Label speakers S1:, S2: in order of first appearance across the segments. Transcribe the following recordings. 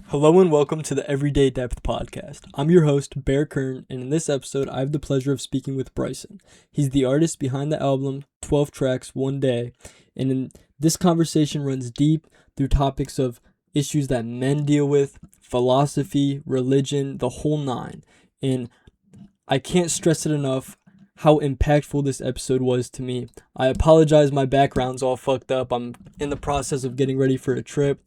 S1: Hello and welcome to the Everyday Depth podcast. I'm your host, Bear Kern, and in this episode, I have the pleasure of speaking with Bryson. He's the artist behind the album 12 Tracks, One Day, and in this conversation runs deep through topics of issues that men deal with, philosophy, religion, the whole nine. And I can't stress it enough how impactful this episode was to me. I apologize, my background's all fucked up. I'm in the process of getting ready for a trip.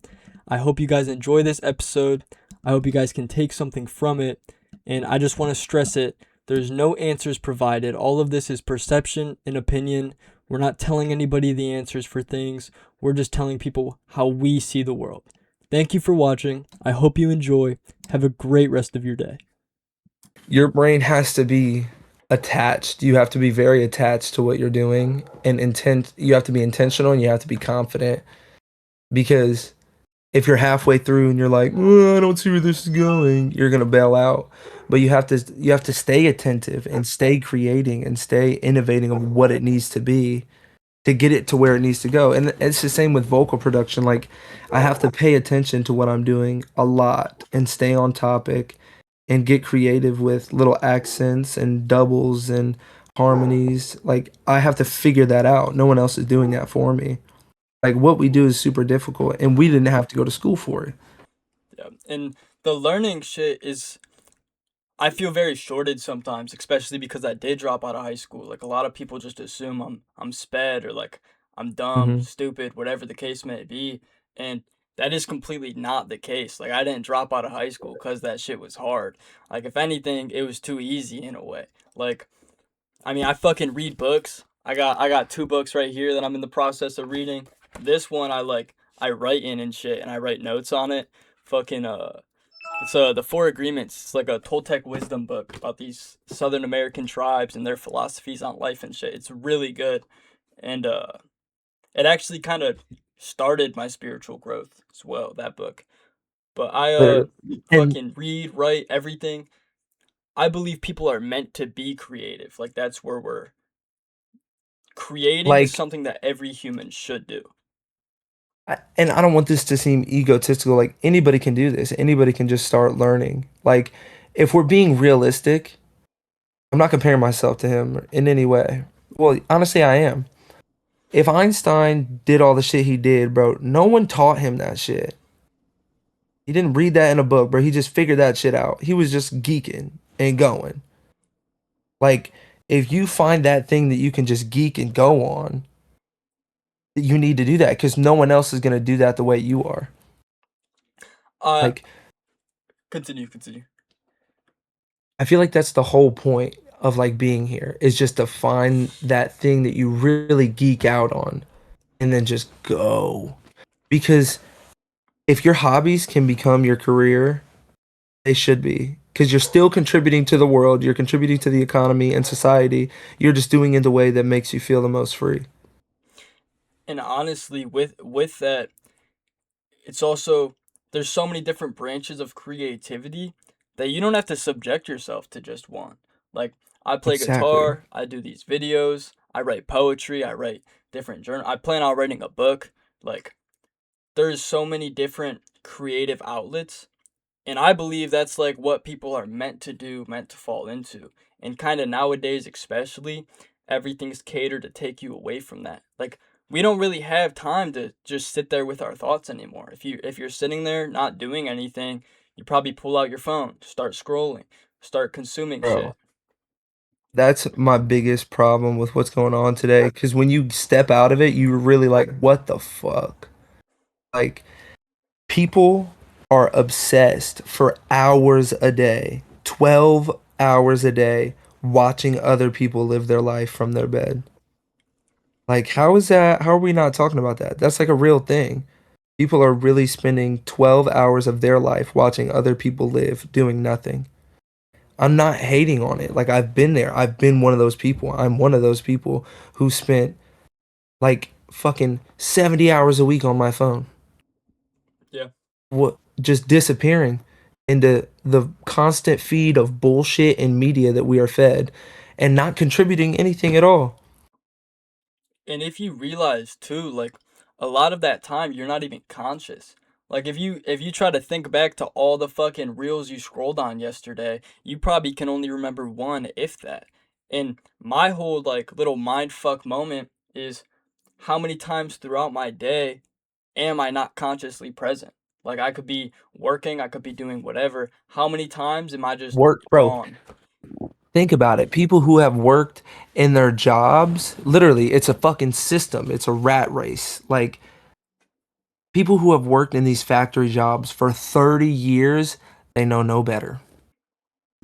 S1: I hope you guys enjoy this episode. I hope you guys can take something from it. And I just want to stress it. There's no answers provided. All of this is perception and opinion. We're not telling anybody the answers for things. We're just telling people how we see the world. Thank you for watching. I hope you enjoy. Have a great rest of your day.
S2: Your brain has to be attached. You have to be very attached to what you're doing and you have to be intentional and you have to be confident because if you're halfway through and you're like, I don't see where this is going, you're gonna bail out. But you have to stay attentive and stay creating and stay innovating on what it needs to be to get it to where it needs to go. And it's the same with vocal production. Like I have to pay attention to what I'm doing a lot and stay on topic and get creative with little accents and doubles and harmonies. Like I have to figure that out. No one else is doing that for me. Like what we do is super difficult and we didn't have to go to school for it.
S1: Yeah. And the learning shit is, I feel very shorted sometimes, especially because I did drop out of high school. Like a lot of people just assume I'm sped or like I'm dumb,
S2: Hmm.
S1: stupid, whatever the case may be. And that is completely not the case. Like I didn't drop out of high school because that shit was hard. Like if anything, it was too easy in a way. Like I mean, I fucking read books. I got two books right here that I'm in the process of reading. This one I write in and shit and I write notes on it. Fucking it's the Four Agreements. It's like a Toltec wisdom book about these Southern American tribes and their philosophies on life and shit. It's really good, and it actually kind of started my spiritual growth as well. That book, but I
S2: Literally. And
S1: fucking read, write everything. I believe people are meant to be creative. Like that's where we're creating is
S2: like,
S1: something that every human should do.
S2: and I don't want this to seem egotistical. Like anybody can do this. Anybody can just start learning. Like if we're being realistic, I'm not comparing myself to him in any way. Well, honestly, I am. If Einstein did all the shit he did, bro, no one taught him that shit. He didn't read that in a book, bro. He just figured that shit out. He was just geeking and going. Like, if you find that thing that you can just geek and go on, you need to do that because no one else is gonna do that the way you are.
S1: Uh,
S2: Like,
S1: continue.
S2: I feel like that's the whole point of like being here is just to find that thing that you really geek out on and then just go. Because if your hobbies can become your career, they should be. Because you're still contributing to the world, you're contributing to the economy and society. You're just doing it in the way that makes you feel the most free.
S1: And honestly, with that, it's also there's so many different branches of creativity that you don't have to subject yourself to just one. Like I play
S2: Exactly.
S1: guitar, I do these videos, I write poetry, I write different journal. I plan on writing a book. Like there's so many different creative outlets, and I believe that's like what people are meant to do, meant to fall into. And kind of nowadays, especially, everything's catered to take you away from that. Like we don't really have time to just sit there with our thoughts anymore. If you're sitting there not doing anything, you probably pull out your phone, start scrolling, start consuming
S2: Bro,
S1: shit.
S2: that's my biggest problem with what's going on today. Because when you step out of it, you're really like, what the fuck? Like, people are obsessed for hours a day, 12 hours a day, watching other people live their life from their bed. Like, how is that? How are we not talking about that? That's like a real thing. People are really spending 12 hours of their life watching other people live doing nothing. I'm not hating on it. Like, I've been there. I've been one of those people. I'm one of those people who spent like fucking 70 hours a week on my phone.
S1: Yeah.
S2: What, just disappearing into the constant feed of bullshit and media that we are fed and not contributing anything at all.
S1: And if you realize too, like a lot of that time you're not even conscious. Like if you try to think back to all the fucking reels you scrolled on yesterday, you probably can only remember one, if that. And my whole like little mind fuck moment is how many times throughout my day am I not consciously present? Like I could be working, I could be doing whatever. How many times am I just
S2: Work, bro.
S1: gone?
S2: Think about it. People who have worked in their jobs, literally, it's a fucking system. It's a rat race. Like people who have worked in these factory jobs for 30 years, they know no better.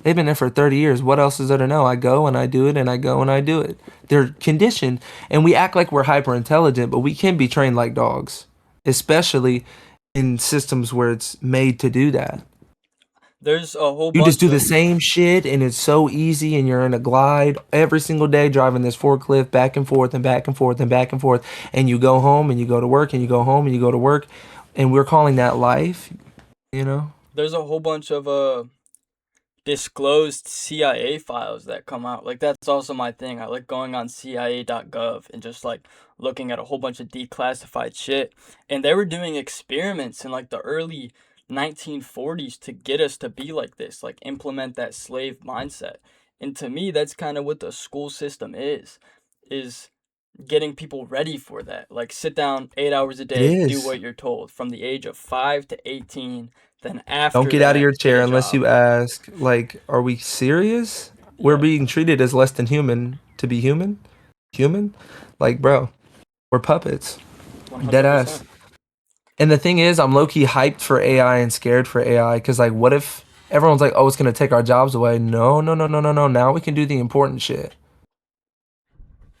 S2: They've been there for 30 years. What else is there to know? I go and I do it and I go and I do it. They're conditioned and we act like we're hyper intelligent, but we can be trained like dogs, especially in systems where it's made to do that.
S1: There's a whole
S2: You just
S1: bunch
S2: do the
S1: of
S2: same shit and it's so easy and you're in a glide every single day driving this forklift back and forth and back and forth and back and forth. And you go home and you go to work and you go home and you go to work. And we're calling that life, you know?
S1: there's a whole bunch of disclosed CIA files that come out. Like that's also my thing. I like going on CIA.gov and just like looking at a whole bunch of declassified shit. And they were doing experiments in like the early 1940s to get us to be like this, like implement that slave mindset. And to me, that's kind of what the school system is getting people ready for that. Like sit down 8 hours a
S2: It
S1: day, do
S2: is.
S1: what you're told from the age of 5 to 18. Then
S2: Don't
S1: after
S2: get out of
S1: that,
S2: your
S1: get
S2: chair
S1: a
S2: unless
S1: job.
S2: you ask, like, are we serious? We're
S1: Yeah,
S2: being treated as less than human to be human? Human? Like, bro, we're puppets. Dead ass.
S1: 100%.
S2: And the thing is, I'm low key hyped for AI and scared for AI because, like, what if everyone's like, oh, it's going to take our jobs away? No, no, no, no, no, no. Now we can do the important shit.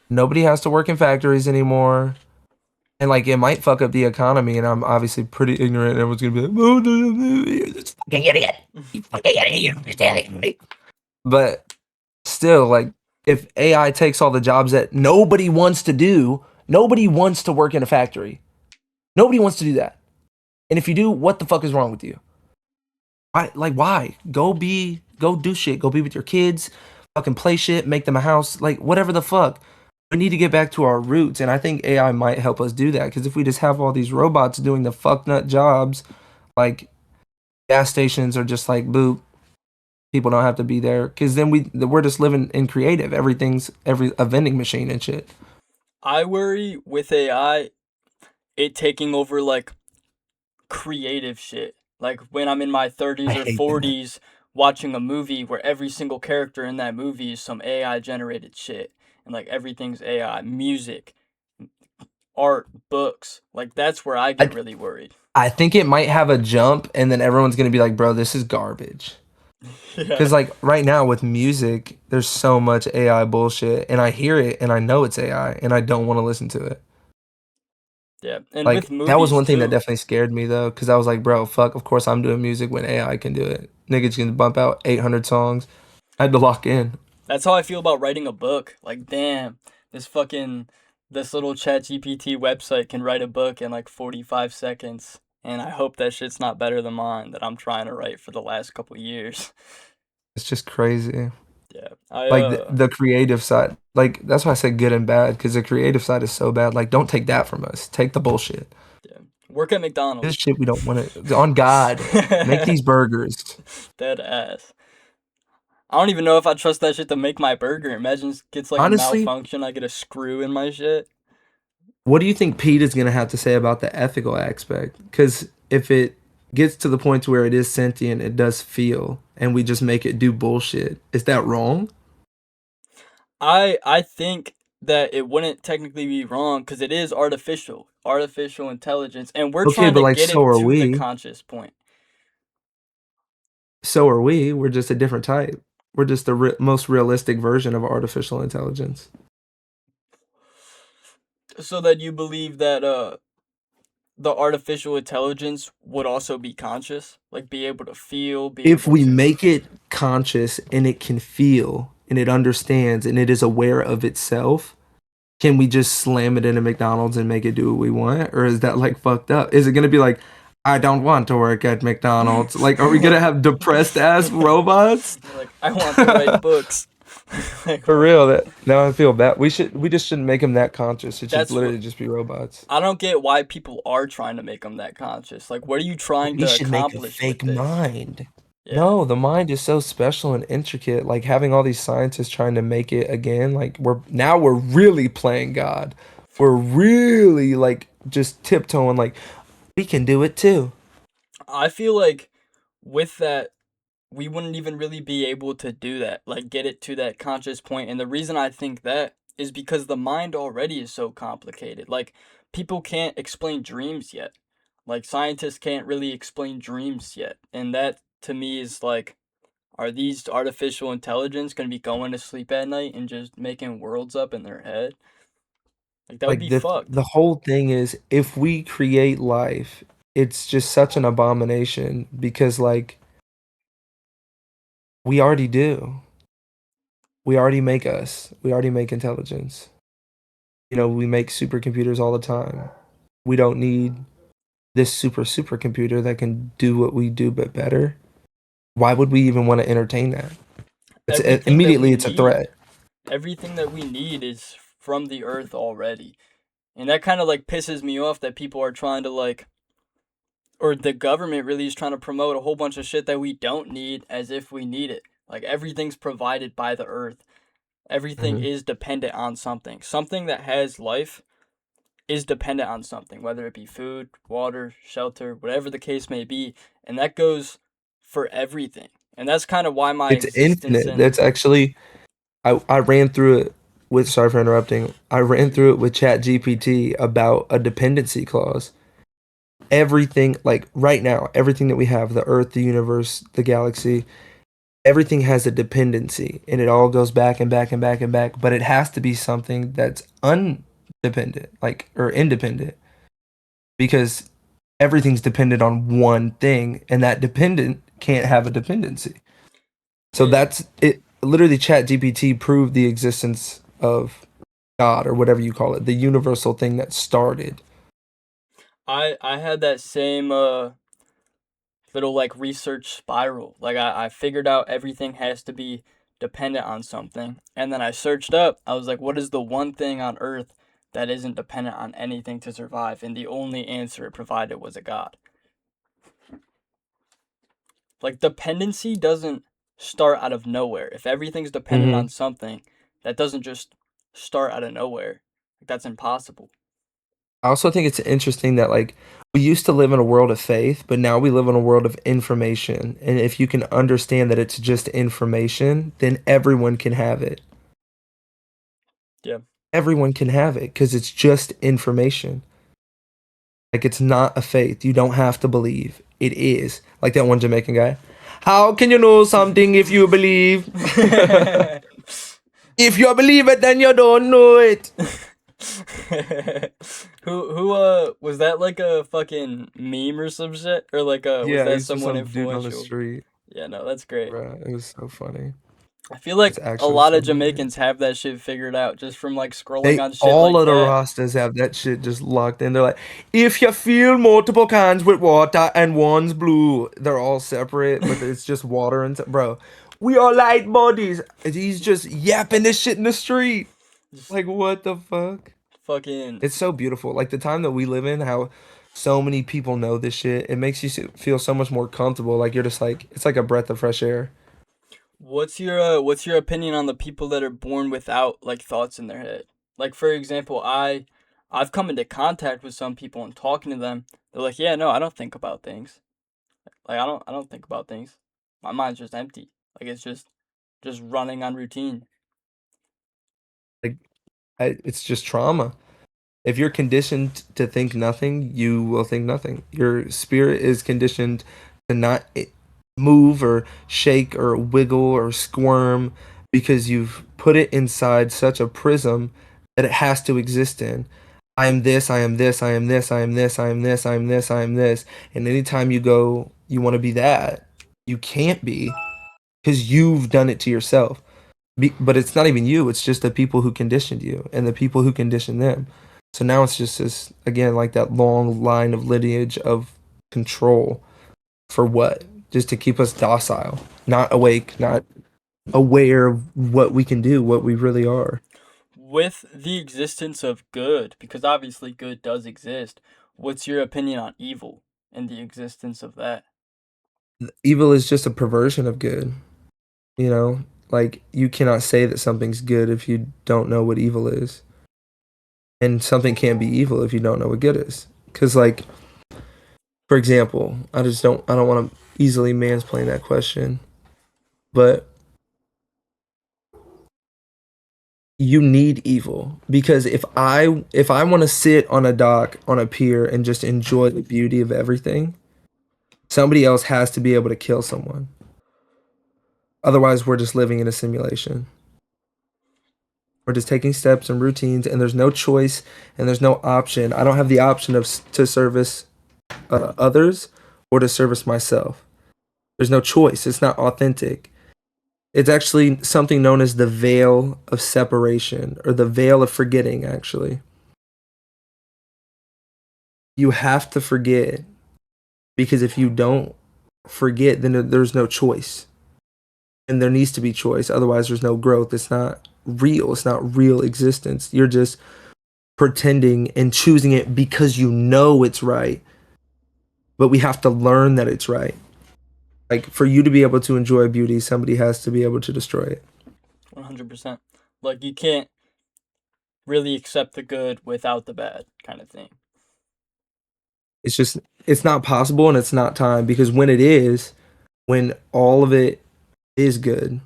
S2: Nobody has to work in factories anymore. And, like, it might fuck up the economy. And I'm obviously pretty ignorant. And everyone's going to be like, oh, no, no, no, you're this fucking idiot. You fucking idiot. You don't understand it. But still, like, if AI takes all the jobs that nobody wants to do, nobody wants to work in a factory. Nobody wants to do that. And if you do, what the fuck is wrong with you? Why? Like, why? Go do shit. Go be with your kids. Fucking play shit. Make them a house. Like, whatever the fuck. We need to get back to our roots. And I think AI might help us do that. Because if we just have all these robots doing the fuck nut jobs, like gas stations are just like, boop, people don't have to be there. Because then we're just living in creative. Everything's a vending machine and shit.
S1: I worry with AI it taking over like creative shit. Like when I'm in my
S2: I
S1: 30s or
S2: hate that.
S1: 40s watching a movie where every single character in that movie is some AI generated shit and like everything's AI, music, art, books. Like that's where I get
S2: I,
S1: really worried.
S2: I think it might have a jump, and then everyone's gonna be like, bro, this is garbage.
S1: Yeah.
S2: Because like right now with music, there's so much AI bullshit, and I hear it, and I know it's AI, and I don't want to listen to it.
S1: Yeah. And with
S2: Like that was
S1: movies
S2: one thing that
S1: too.
S2: definitely scared me though, because I was like, bro, fuck. Of course I'm doing music when AI can do it. Niggas can bump out 800 songs. I had to lock in.
S1: That's how I feel about writing a book. Like damn, this fucking this little chat GPT website can write a book in like 45 seconds. And I hope that shit's not better than mine that I'm trying to write for the last couple years.
S2: It's just crazy.
S1: Yeah. I
S2: Like the creative side, like that's why I said good and bad, because the creative side is so bad. Like don't take that from us. Take the bullshit.
S1: yeah. Work at
S2: This
S1: McDonald's.
S2: shit we don't want to. On God, make these burgers.
S1: Dead ass. I don't even know if I trust that shit to make my burger. Imagine it gets like a
S2: Honestly,
S1: malfunction, I get a screw in my shit.
S2: what do you think Pete is going to have to say about the ethical aspect? Because if it gets to the point to where it is sentient, it does feel, and we just make it do bullshit, is that wrong?
S1: I think that it wouldn't technically be wrong because it is artificial intelligence, and we're
S2: Okay,
S1: trying
S2: but
S1: to
S2: like
S1: get
S2: so
S1: it
S2: are
S1: to the
S2: we.
S1: conscious point.
S2: So are we. We're just a different type. We're just the most realistic version of artificial intelligence.
S1: So that you believe that the artificial intelligence would also be conscious, like be able to feel, be
S2: If
S1: able
S2: we
S1: to.
S2: make it conscious and it can feel and it understands and it is aware of itself, can we just slam it into McDonald's and make it do what we want? Or is that like fucked up? Is it gonna be like, I don't want to work at McDonald's? Like, are we gonna have depressed ass robots?
S1: Like I want to write books. Like,
S2: For real, that now I feel bad. We just shouldn't make them that conscious. It should
S1: that's what
S2: literally just be robots.
S1: I don't get why people are trying to make them that conscious. Like, what are you trying
S2: We
S1: to
S2: should make a
S1: accomplish with
S2: fake
S1: this?
S2: mind.
S1: Yeah.
S2: No, the mind is so special and intricate. Like having all these scientists trying to make it again, like we're really playing God. We're really like just tiptoeing like we can do it too.
S1: I feel like with that, we wouldn't even really be able to do that, like get it to that conscious point. And the reason I think that is because the mind already is so complicated. Like, people can't explain dreams yet. Like, scientists can't really explain dreams yet. And that to me is like, are these artificial intelligence going to be going to sleep at night and just making worlds up in their head? Like, that would
S2: Like
S1: be fucked.
S2: the whole thing is if we create life, it's just such an abomination because like we already do. We already make us. We already make intelligence. You know, we make supercomputers all the time. We don't need this supercomputer that can do what we do but better. Why would we even want to entertain that?
S1: Everything that we
S2: Immediately it's a
S1: need,
S2: threat.
S1: everything that we need is from the earth already. And that kind of like pisses me off that people are trying to like, or the government really is trying to promote a whole bunch of shit that we don't need as if we need it. Like, everything's provided by the earth. Everything
S2: Hmm.
S1: is dependent on something. Something that has life is dependent on something, whether it be food, water, shelter, whatever the case may be. And that goes for everything. And that's kind of why my
S2: It's
S1: existence
S2: infinite.
S1: and
S2: That's actually I ran through it with sorry for interrupting. I ran through it with Chat GPT about a dependency clause. Everything like right now, everything that we have, the earth, the universe, the galaxy, everything has a dependency and it all goes back and back and back and back, but it has to be something that's undependent, like or independent because everything's dependent on one thing and that dependent can't have a dependency. So
S1: yeah.
S2: that's it. Literally, Chat GPT proved the existence of God or whatever you call it, the universal thing that started.
S1: I had that same little like research spiral. Like, I figured out everything has to be dependent on something. And then I searched up. I was like, what is the one thing on earth that isn't dependent on anything to survive? And the only answer it provided was a god. Like, dependency doesn't start out of nowhere. If everything's dependent
S2: Hmm.
S1: on something, that doesn't just start out of nowhere. Like, that's impossible.
S2: I also think it's interesting that like we used to live in a world of faith, but now we live in a world of information. And if you can understand that it's just information, then everyone can have it.
S1: Yeah.
S2: Everyone can have it because it's just information. Like it's not a faith. You don't have to believe. It is. Like that one Jamaican guy. How can you know something if you believe? If you believe it, then you don't know it.
S1: Who was that, like a fucking meme or some shit? Or like was
S2: Yeah,
S1: that
S2: he's just
S1: someone
S2: some dude on the
S1: influential?
S2: street.
S1: Yeah, no, that's great.
S2: Bruh, it was so funny.
S1: I feel like
S2: It's
S1: a
S2: actually
S1: lot
S2: so
S1: of
S2: funny.
S1: Jamaicans have that shit figured out just from like scrolling
S2: They
S1: on shit
S2: all
S1: like
S2: of the
S1: that.
S2: Rastas have that shit just locked in. They're like, if you fill multiple cans with water and one's blue, they're all separate, but it's just water and bro. We are light bodies. And he's just yapping this shit in the street.
S1: Just
S2: Like what the fuck?
S1: fucking.
S2: It's so beautiful. Like the time that we live in, how so many people know this shit. It makes you feel so much more comfortable. Like you're just like it's like a breath of fresh air.
S1: What's your opinion on the people that are born without like thoughts in their head? Like, for example, I've come into contact with some people and talking to them. They're like, yeah, no, I don't think about things. Like, I don't think about things. My mind's just empty. Like, it's just running on routine.
S2: Like it's just trauma. If you're conditioned to think nothing, you will think nothing. Your spirit is conditioned to not move or shake or wiggle or squirm because you've put it inside such a prism that it has to exist in. I am this, I am this, I am this, I am this, I am this, I am this, I am this. And anytime you go, you want to be that, you can't be because you've done it to yourself. But it's not even you, it's just the people who conditioned you and the people who conditioned them. So now it's just this, again, like that long line of lineage of control for what? Just to keep us docile, not awake, not. aware of what we can do, what we really are.
S1: With the existence of good, because obviously good does exist, what's your opinion on evil and the existence of that?
S2: Evil is just a perversion of good, you know? Like, you cannot say that something's good if you don't know what evil is. And something can't be evil if you don't know what good is. Because, like, for example, I don't want to easily mansplain that question, but you need evil because if I want to sit on a dock on a pier and just enjoy the beauty of everything, somebody else has to be able to kill someone. Otherwise, we're just living in a simulation. We're just taking steps and routines, and there's no choice and there's no option. I don't have the option of to service others or to service myself. There's no choice. It's not authentic. It's actually something known as the veil of separation or the veil of forgetting, actually. You have to forget because if you don't forget, then there's no choice. And there needs to be choice. Otherwise, there's no growth. It's not real. It's not real existence. You're just pretending and choosing it because you know it's right. But we have to learn that it's right. Like for you to be able to enjoy beauty, somebody has to be able to destroy it.
S1: 100%. Like, you can't really accept the good without the bad, kind of thing.
S2: It's just, it's not possible and it's not time because when it is, when all of it is good,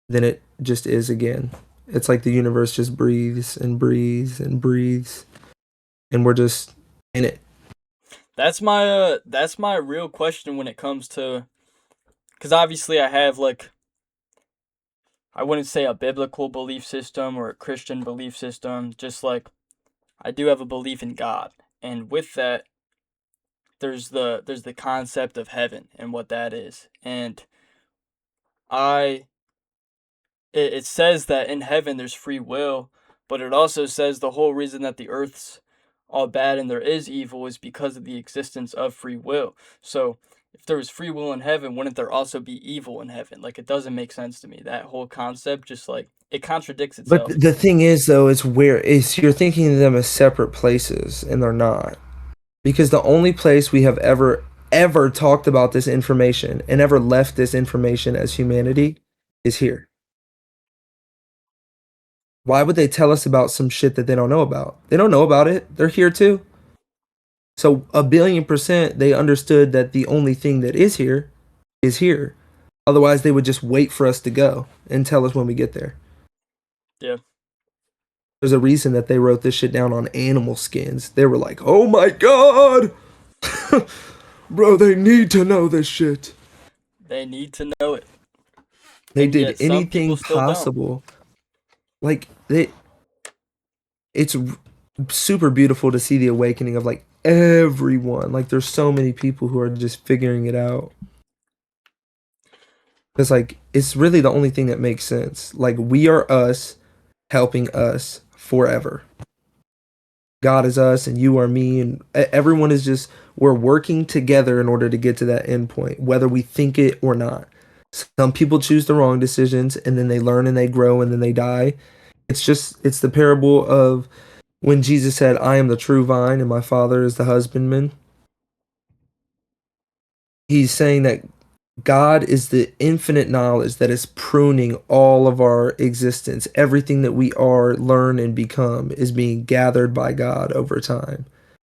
S2: then it just is again. It's like the universe just breathes and breathes and breathes, and we're just in it.
S1: That's my real question when it comes to, because obviously I have, like, I wouldn't say a biblical belief system or a Christian belief system, just like I do have a belief in God. And with that, there's the concept of heaven and what that is. And I it says that in heaven there's free will, but it also says the whole reason that the earth's all bad and there is evil is because of the existence of free will. So if there was free will in heaven, wouldn't there also be evil in heaven? Like, it doesn't make sense to me. That whole concept just, like, it contradicts
S2: But
S1: itself.
S2: the thing is, though, it's where is you're thinking of them as separate places, and they're not. Because the only place we have ever talked about this information and ever left this information as humanity is here. Why would they tell us about some shit that they don't know about? They don't know about it. They're here too. So 1,000,000,000% they understood that the only thing that is here is here. Otherwise, they would just wait for us to go and tell us when we get there.
S1: Yeah.
S2: There's a reason that they wrote this shit down on animal skins. They were like, "Oh my god, bro, they need to know this shit."
S1: They need to know it.
S2: They
S1: And
S2: did
S1: yet some people
S2: anything
S1: still don't.
S2: possible. Like it's super beautiful to see the awakening of like everyone. Like there's so many people who are just figuring it out. It's like it's really the only thing that makes sense. Like we are us helping us forever. God is us and you are me and everyone is just we're working together in order to get to that end point, whether we think it or not. Some people choose the wrong decisions and then they learn and they grow and then they die. It's the parable of when Jesus said, I am the true vine and my father is the husbandman. He's saying that God is the infinite knowledge that is pruning all of our existence. Everything that we are, learn, and become is being gathered by God over time.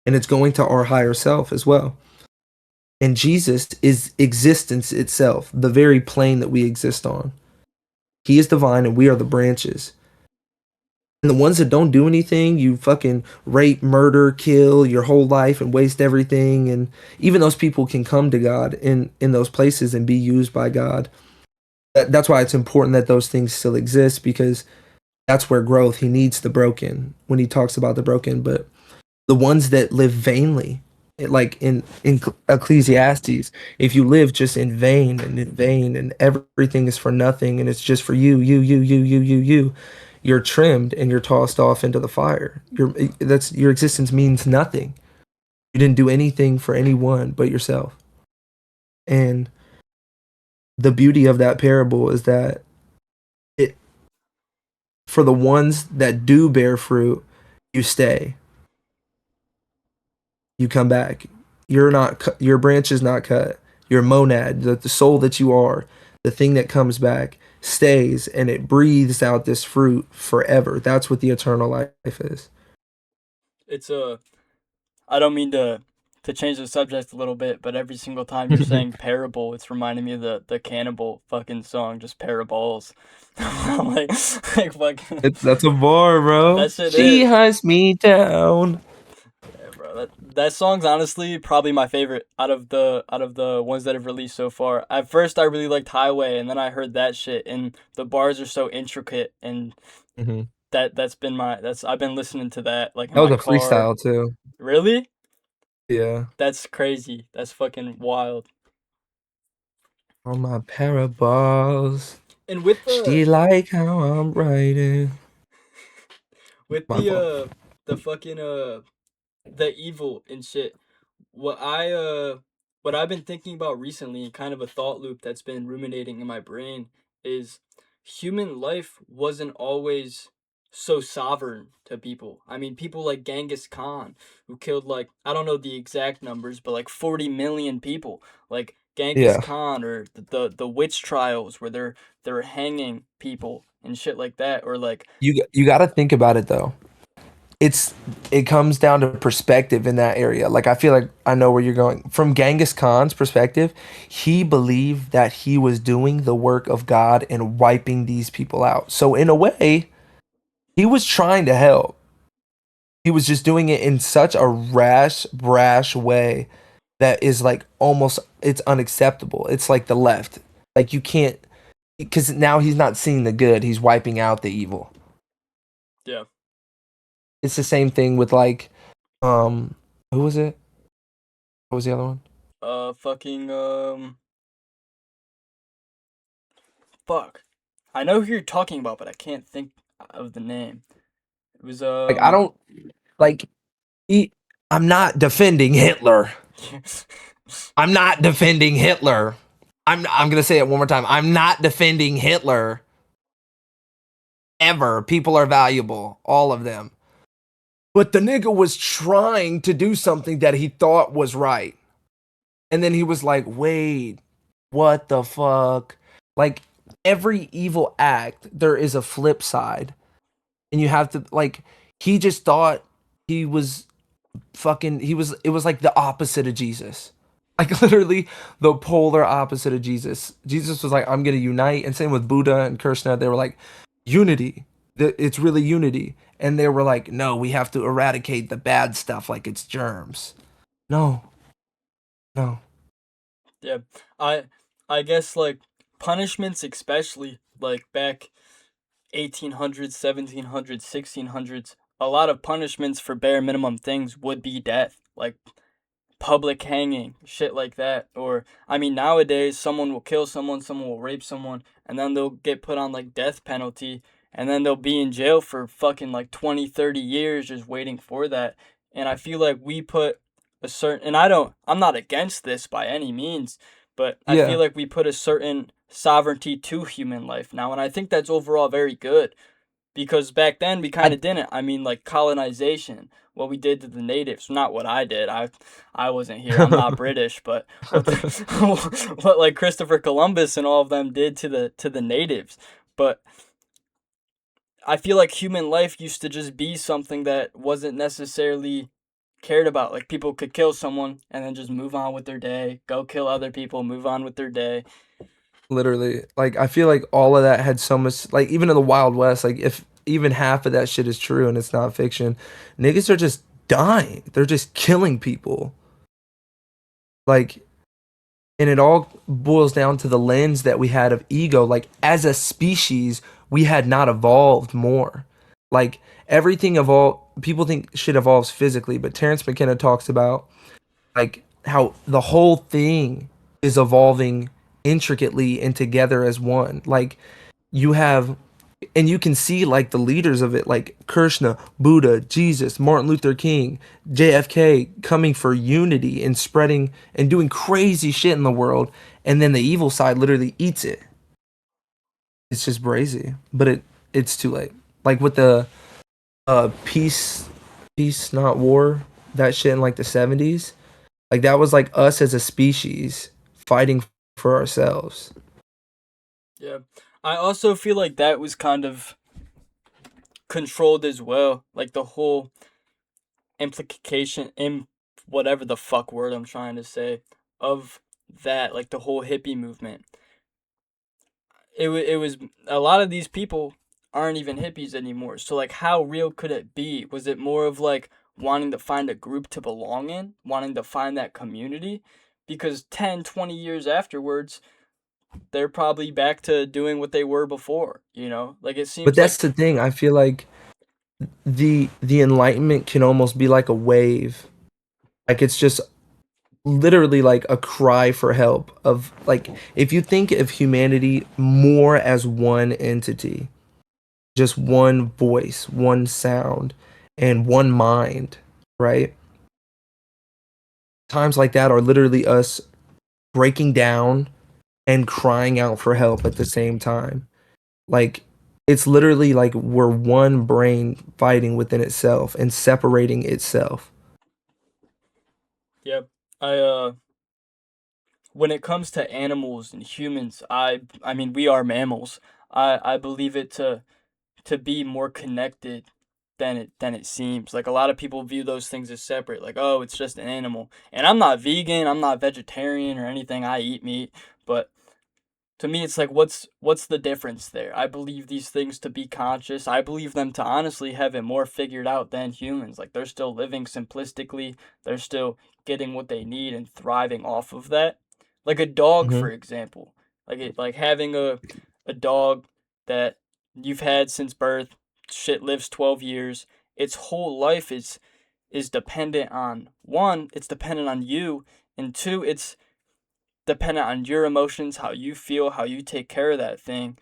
S2: And it's going to our higher self as well. And Jesus is existence itself, the very plane that we exist on. He is the vine and we are the branches. And the ones that don't do anything, you fucking rape, murder, kill your whole life and waste everything. And even those people can come to God in those places and be used by God. That's why it's important that those things still exist because that's where growth, he needs the broken when he talks about the broken. But the ones that live vainly, like in Ecclesiastes, if you live just in vain and everything is for nothing and it's just for you, you're trimmed and you're tossed off into the fire. Your existence means nothing. You didn't do anything for anyone but yourself. And the beauty of that parable is that for the ones that do bear fruit, you stay. You come back. Your branch is not cut. Your monad, the soul that you are, the thing that comes back, stays and it breathes out this fruit forever. That's what the eternal life is.
S1: It's a. I don't mean to change the subject a little bit, but every single time you're saying parable, it's reminding me of the cannibal fucking song, just parables. like fucking
S2: That's a bar, bro.
S1: that shit
S2: She
S1: is.
S2: hunts me down.
S1: Yeah, bro. That song's honestly probably my favorite out of the ones that have released so far. At first, I really liked Highway, and then I heard that shit, and the bars are so intricate, and
S2: Hmm.
S1: that's I've been listening to that like in
S2: That was
S1: my
S2: a
S1: car.
S2: freestyle too.
S1: Really?
S2: Yeah.
S1: That's crazy. That's fucking wild.
S2: On my parables.
S1: And with
S2: She like how I'm writing. My fault.
S1: the fucking the evil and shit. What I uh what I've been thinking about recently, kind of a thought loop that's been ruminating in my brain, is human life wasn't always so sovereign to people. I mean, people like Genghis Khan, who killed like I don't know the exact numbers, but like 40 million people. Like Genghis
S2: Yeah.
S1: Khan or the witch trials where they're hanging people and shit like that, or like
S2: You got to think about it though. It's it comes down to perspective in that area. Like I feel like I know where you're going. From Genghis Khan's perspective, he believed that he was doing the work of God and wiping these people out. So in a way, he was trying to help. He was just doing it in such a rash, brash way that is like almost it's unacceptable. It's like the left. Like you can't because now he's not seeing the good, he's wiping out the evil.
S1: yeah,
S2: It's the same thing with like um who was it? What was the other one?
S1: fucking fuck. I know who you're talking about, but I can't think of the name. It was
S2: Like I don't like he, I'm not defending Hitler. I'm not defending Hitler. I'm gonna say it one more time. I'm not defending Hitler ever. People are valuable, all of them. But the nigga was trying to do something that he thought was right. And then he was like, wait, what the fuck? Like every evil act, there is a flip side. And you have to like he just thought he was he was it was like the opposite of Jesus. Like literally the polar opposite of Jesus. Jesus was like, I'm gonna unite, and same with Buddha and Krishna. They were like, unity. It's really unity. And they were like, no, we have to eradicate the bad stuff like it's germs. No, no.
S1: yeah. I I guess like punishments especially like back 1800s, 1700s, 1600s, a lot of punishments for bare minimum things would be death. Like public hanging, shit like that. Or, I mean, nowadays, someone will kill someone, someone will rape someone, and then they'll get put on like death penalty, and then they'll be in jail for fucking like 20, 30 years just waiting for that. And I feel like we put a certain, and I'm not against this by any means, but I feel
S2: Yeah.
S1: like we put a certain sovereignty to human life now, and I think that's overall very good because back then we kind
S2: I
S1: of didn't. I mean, like colonization, what we did to the natives, not what I did. I wasn't here. I'm not British, but what what like Christopher Columbus and all of them did to the natives. But I feel like human life used to just be something that wasn't necessarily cared about. Like people could kill someone and then just move on with their day, go kill other people, move on with their day.
S2: literally like I feel like all of that had so much like even in the Wild West, like if even half of that shit is true and it's not fiction, niggas are just dying. They're just killing people. Like and it all boils down to the lens that we had of ego. Like as a species, we had not evolved more. Like everything evolved. People think shit evolves physically, but Terrence McKenna talks about like how the whole thing is evolving intricately and together as one. Like you have and you can see like the leaders of it like Krishna, Buddha, Jesus, Martin Luther King, JFK coming for unity and spreading and doing crazy shit in the world, and then the evil side literally eats it. It's just brazy, but it's too late. like with the peace, peace not war, that shit in like the 70s. Like that was like us as a species fighting for ourselves.
S1: Yeah. I also feel like that was kind of controlled as well. Like the whole implication in whatever the fuck word I'm trying to say of that, like the whole hippie movement. It was a lot of these people aren't even hippies anymore. So like how real could it be? Was it more of like wanting to find a group to belong in, wanting to find that community? Because 10, 20 years afterwards, they're probably back to doing what they were before, you know? Like it
S2: But
S1: seems
S2: that's
S1: like
S2: the thing. I feel like the enlightenment can almost be like a wave. Like it's just literally like a cry for help of like if you think of humanity more as one entity, just one voice, one sound, and one mind, right? Times like that are literally us breaking down and crying out for help at the same time. Like it's literally like we're one brain fighting within itself and separating itself.
S1: yeah. I when it comes to animals and humans, I mean we are mammals. I believe it to be more connected than it seems. Like a lot of people view those things as separate. Like, oh, it's just an animal. And I'm not vegan, I'm not vegetarian or anything. I eat meat, but to me it's like what's the difference there? I believe these things to be conscious. I believe them to honestly have it more figured out than humans. Like they're still living simplistically. They're still getting what they need and thriving off of that. Like a dog, for
S2: Hmm.
S1: example. Like having a dog that you've had since birth, shit lives 12 years. Its whole life is dependent on one, it's dependent on you, and two, it's dependent on your emotions, how you feel, how you take care of that thing.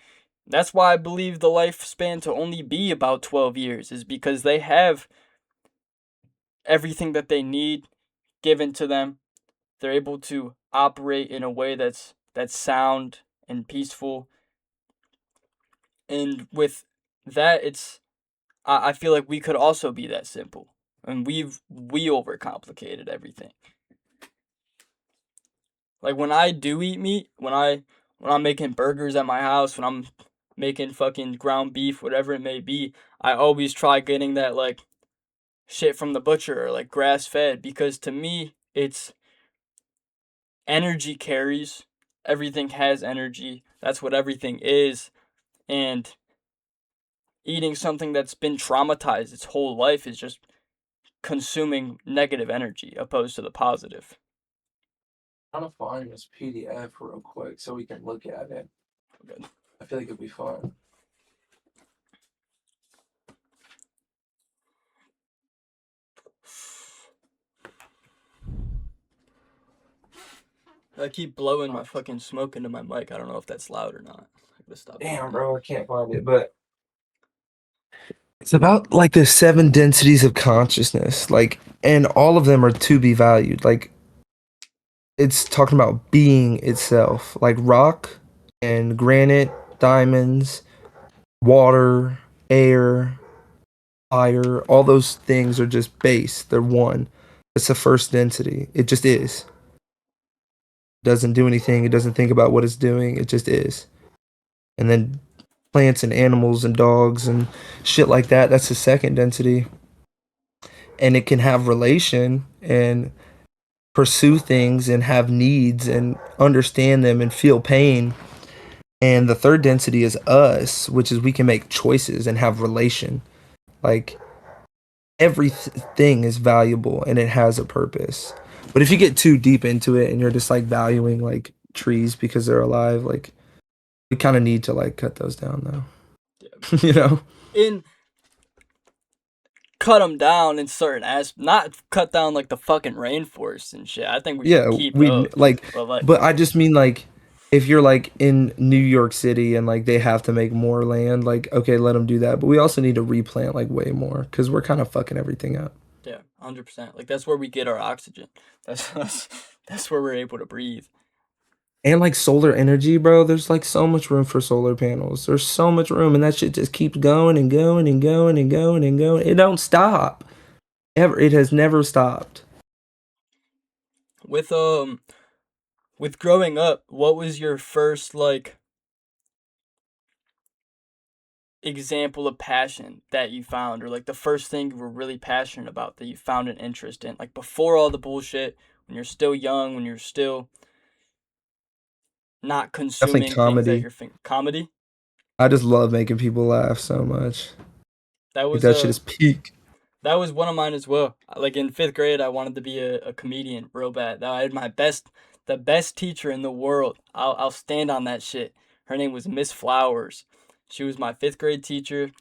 S1: That's why I believe the lifespan to only be about 12 years is because they have everything that they need given to them. They're able to operate in a way that's sound and peaceful. And with that, I feel like we could also be that simple. And we overcomplicated everything. Like when I do eat meat, when I'm making burgers at my house, when I'm making fucking ground beef, whatever it may be, I always try getting that like shit from the butcher or like grass fed because to me it's energy carries. Everything has energy. That's what everything is. And eating something that's been traumatized its whole life is just consuming negative energy opposed to the positive.
S2: I'm trying to find this PDF real quick so we can look at it.
S1: Good.
S2: I feel like it'd be fun.
S1: I keep blowing my fucking smoke into my mic. I don't know if that's loud or not. I gotta stop doing
S2: Damn,
S1: that.
S2: bro, I can't find it. But it's about like the seven densities of consciousness, like, and all of them are to be valued. Like, it's talking about being itself, like rock and granite, diamonds, water, air, fire. All those things are just base. They're one. It's the first density. It just is. Doesn't do anything. It doesn't think about what it's doing. It just is. And then plants and animals and dogs and shit like that. That's the second density. And it can have relation and pursue things and have needs and understand them and feel pain. And the third density is us, which is we can make choices and have relation. Like everything is valuable and it has a purpose. But if you get too deep into it and you're just like valuing like trees because they're alive, like we kind of need to like cut those down
S1: Yeah.
S2: though. You know?
S1: In cut them down in certain aspects, not cut down like the fucking rainforest and shit. I think we should
S2: Yeah,
S1: keep
S2: we
S1: those.
S2: like,
S1: But like,
S2: but I just mean like if you're like in New York City and like they have to make more land, like okay, let them do that. But we also need to replant like way more because we're kind of fucking everything up.
S1: yeah, 100%. Like that's where we get our oxygen. That's that's where we're able to breathe.
S2: And like solar energy, bro, there's like so much room for solar panels. There's so much room, and that shit just keeps going and going and going and going and going. It don't stop. Ever. It has never stopped.
S1: With with growing up, what was your first like example of passion that you found, or like the first thing you were really passionate about that you found an interest in, like before all the bullshit, when you're still young, when you're still not
S2: Definitely
S1: consuming things at
S2: comedy.
S1: your comedy?
S2: I just love making people laugh so much.
S1: That
S2: Like
S1: was
S2: that shit is peak.
S1: that was one of mine as well. Like in fifth grade, I wanted to be a comedian real bad. I had the best teacher in the world. I'll stand on that shit. Her name was Miss Flowers. She was my fifth grade teacher.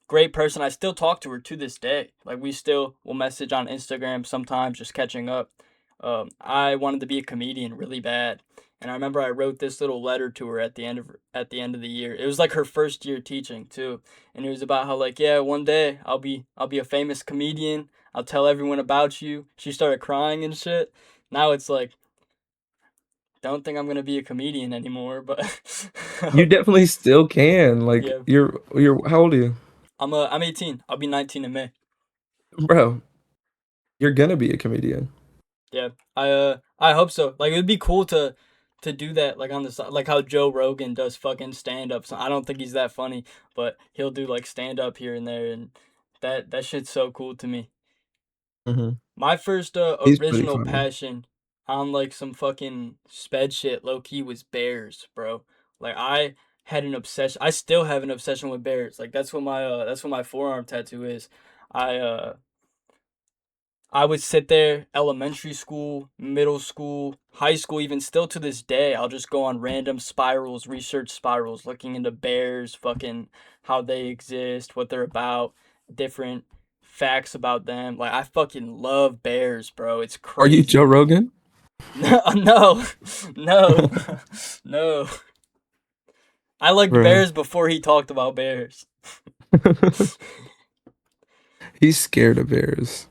S1: Great person. I still talk to her to this day. Like we still will message on Instagram sometimes, just catching up. I wanted to be a comedian really bad, and I remember I wrote this little letter to her at the end of the year. It was like her first year teaching too, and it was about how like yeah, one day I'll be a famous comedian. I'll tell everyone about you. She started crying and shit. Now it's like don't think I'm gonna be a comedian anymore, but
S2: You definitely still can. Like
S1: yeah,
S2: you're how old are you?
S1: I'm 18. I'll be 19 in May.
S2: Bro, you're gonna be a comedian.
S1: Yeah, I hope so. Like it'd be cool to do that like on the side, like how Joe Rogan does fucking stand up. So I don't think he's that funny, but he'll do like stand up here and there, and that shit's so cool to me.
S2: Hmm.
S1: My first
S2: He's pretty
S1: original
S2: funny.
S1: passion on like some fucking sped shit, low key, was bears, bro. Like I had an obsession. I still have an obsession with bears. Like that's what my forearm tattoo is. I I would sit there, elementary school, middle school, high school, even still to this day. I'll just go on random spirals, research spirals, looking into bears, fucking how they exist, what they're about, different facts about them. Like, I fucking love bears, bro. It's
S2: Are you Joe
S1: crazy.
S2: Rogan?
S1: No, no, no, no. I liked
S2: Bro.
S1: bears before he talked about bears.
S2: He's scared of bears.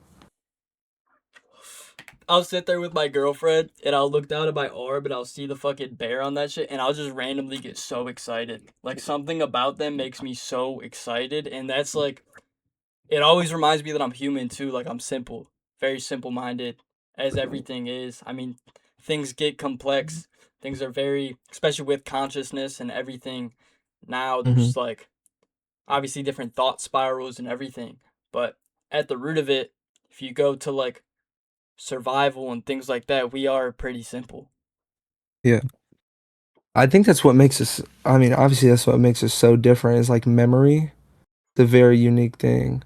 S1: I'll sit there with my girlfriend and I'll look down at my arm and I'll see the fucking bear on that shit and I'll just randomly get so excited. Like something about them makes me so excited, and that's like it always reminds me that I'm human too. Like I'm simple, very simple minded as everything is. I mean, things get complex. Things are very, especially with consciousness and everything. Now
S2: Hmm.
S1: there's like obviously different thought spirals and everything, but at the root of it, if you go to like survival and things like that, we are pretty simple.
S2: Yeah. I think that's what makes us, I mean, obviously that's what makes us so different is like memory. The very unique thing.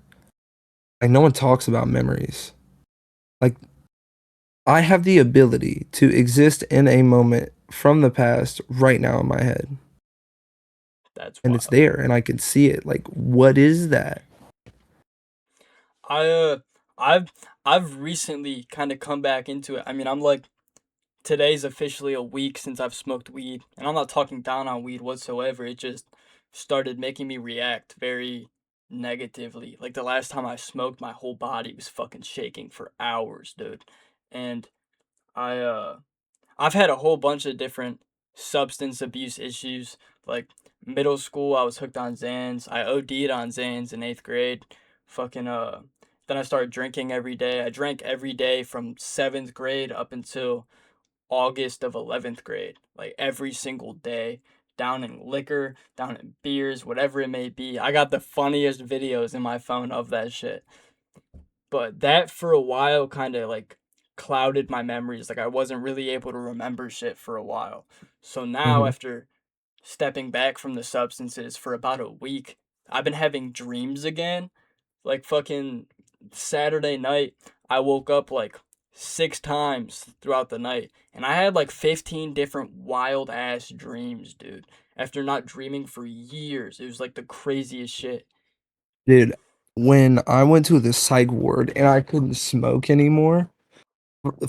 S2: Like no one talks about memories. Like I have the ability to exist in a moment from the past right now in my head.
S1: That's
S2: And it's
S1: wild.
S2: there and I can see it. Like what is that?
S1: I I've I've recently kind of come back into it. I mean, I'm like today's officially a week since I've smoked weed, and I'm not talking down on weed whatsoever. It just started making me react very negatively. Like the last time I smoked, my whole body was fucking shaking for hours, dude. And I I've had a whole bunch of different substance abuse issues. Like middle school, I was hooked on Xans. I OD'd on Xans in eighth grade. Fucking then I started drinking every day. I drank every day from seventh grade up until August of 11th grade. Like every single day, down in liquor, down in beers, whatever it may be. I got the funniest videos in my phone of that shit. But that for a while kind of like clouded my memories. Like I wasn't really able to remember shit for a while. So now
S2: Hmm.
S1: after stepping back from the substances for about a week, I've been having dreams again. Like fucking Saturday night, I woke up like 6 times throughout the night, and I had like 15 different wild ass dreams, dude. After not dreaming for years, it was like the craziest shit.
S2: Dude, when I went to the psych ward and I couldn't smoke anymore,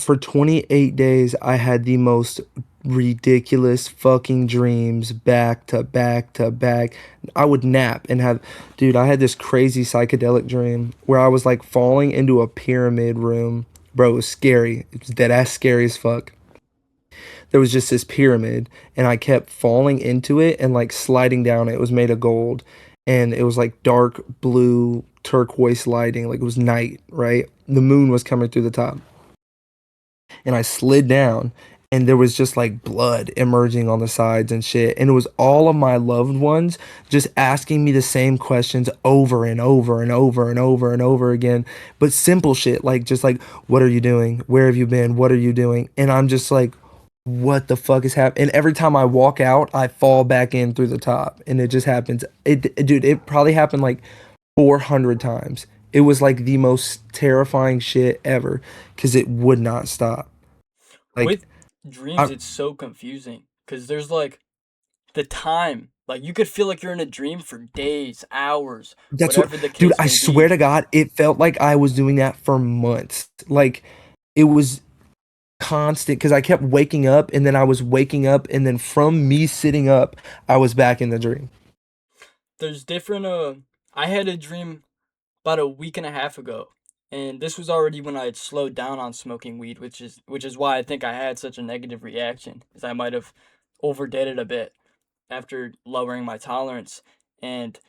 S2: for 28 days, I had the most ridiculous fucking dreams back to back to back. I would nap and have, dude, I had this crazy psychedelic dream where I was like falling into a pyramid room. Bro, it was scary. It was dead ass scary as fuck. there was just this pyramid, and I kept falling into it and like sliding down it. It was made of gold, and it was like dark blue turquoise lighting, like it was night, right? The moon was coming through the top, and I slid down, and there was just like blood emerging on the sides and shit. And it was all of my loved ones just asking me the same questions over and over and over and over and over again. But simple shit, like just like, what are you doing? Where have you been? What are you doing? And I'm just like, what the fuck is happening? And every time I walk out, I fall back in through the top. And it just happens. Dude, it probably happened like 400 times. It was like the most terrifying shit ever because it would not stop. Like,
S1: With dreams,
S2: I,
S1: it's so confusing because there's like the time. Like you could feel like you're in a dream for days, hours,
S2: that's what,
S1: whatever the
S2: dude,
S1: case
S2: I
S1: may
S2: swear
S1: be.
S2: to God, it felt like I was doing that for months. Like, it was constant because I kept waking up and then I was waking up, and then from me sitting up, I was back in the dream.
S1: There's different I had a dream about a week and a half ago. And this was already when I had slowed down on smoking weed, which is why I think I had such a negative reaction, because I might have overdid it a bit after lowering my tolerance. And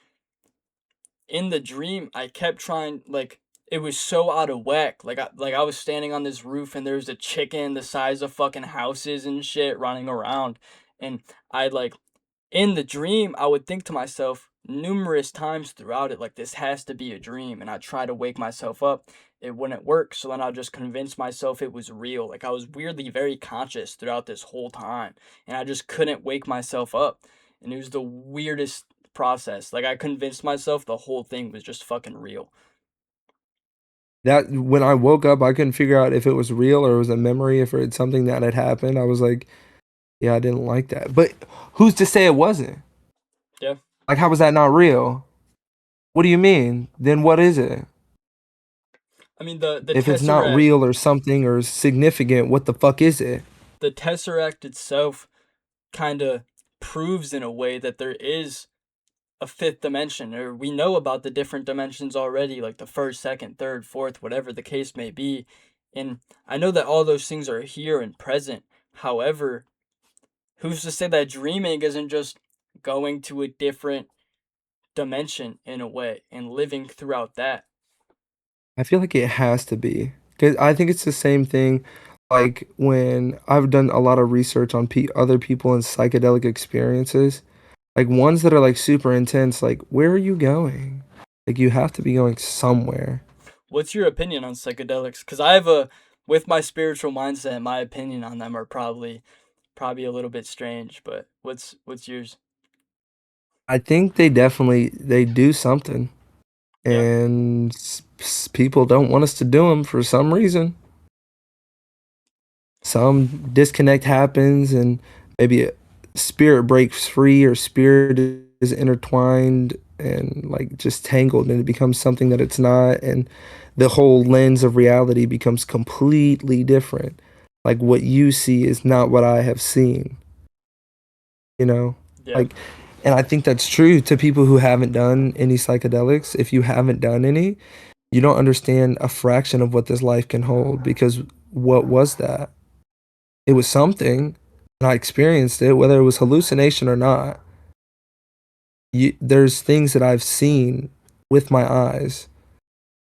S1: in the dream, I kept trying, like, it was so out of whack. Like I was standing on this roof and there was a chicken the size of fucking houses and shit running around, and I like in the dream, I would think to myself numerous times throughout it, like, this has to be a dream. And I'd try to wake myself up. It wouldn't work. So then I'd just convince myself it was real. Like, I was weirdly very conscious throughout this whole time. And I just couldn't wake myself up. And it was the weirdest process. Like, I convinced myself the whole thing was just fucking real.
S2: That when I woke up, I couldn't figure out if it was real or it was a memory, if it's something that had happened. I was like, yeah, I didn't like that. But who's to say it wasn't?
S1: Yeah.
S2: Like, how was that not real? What do you mean? Then what is it?
S1: I mean, the
S2: If it's not
S1: Tesseract,
S2: real or something or significant, what the fuck is it?
S1: the Tesseract itself kind of proves in a way that there is a fifth dimension, or we know about the different dimensions already, like the first, second, third, fourth, whatever the case may be. And I know that all those things are here and present. However, who's to say that dreaming isn't just going to a different dimension in a way and living throughout that?
S2: I feel like it has to be. 'Cause I think it's the same thing like when I've done a lot of research on other people and psychedelic experiences, like ones that are like super intense, like where are you going? Like you have to be going somewhere.
S1: What's your opinion on psychedelics? Because I have a, with my spiritual mindset, my opinion on them are probably a little bit strange. But what's yours?
S2: I think they do something,
S1: Yeah.
S2: and people don't want us to do them for some reason. Some disconnect happens, and maybe a spirit breaks free, or spirit is intertwined and like just tangled, and it becomes something that it's not, and the whole lens of reality becomes completely different. Like what you see is not what I have seen, you know?
S1: Yeah.
S2: Like, and I think that's true to people who haven't done any psychedelics. If you haven't done any, you don't understand a fraction of what this life can hold, because what was that? It was something, and I experienced it, whether it was hallucination or not. There's things that I've seen with my eyes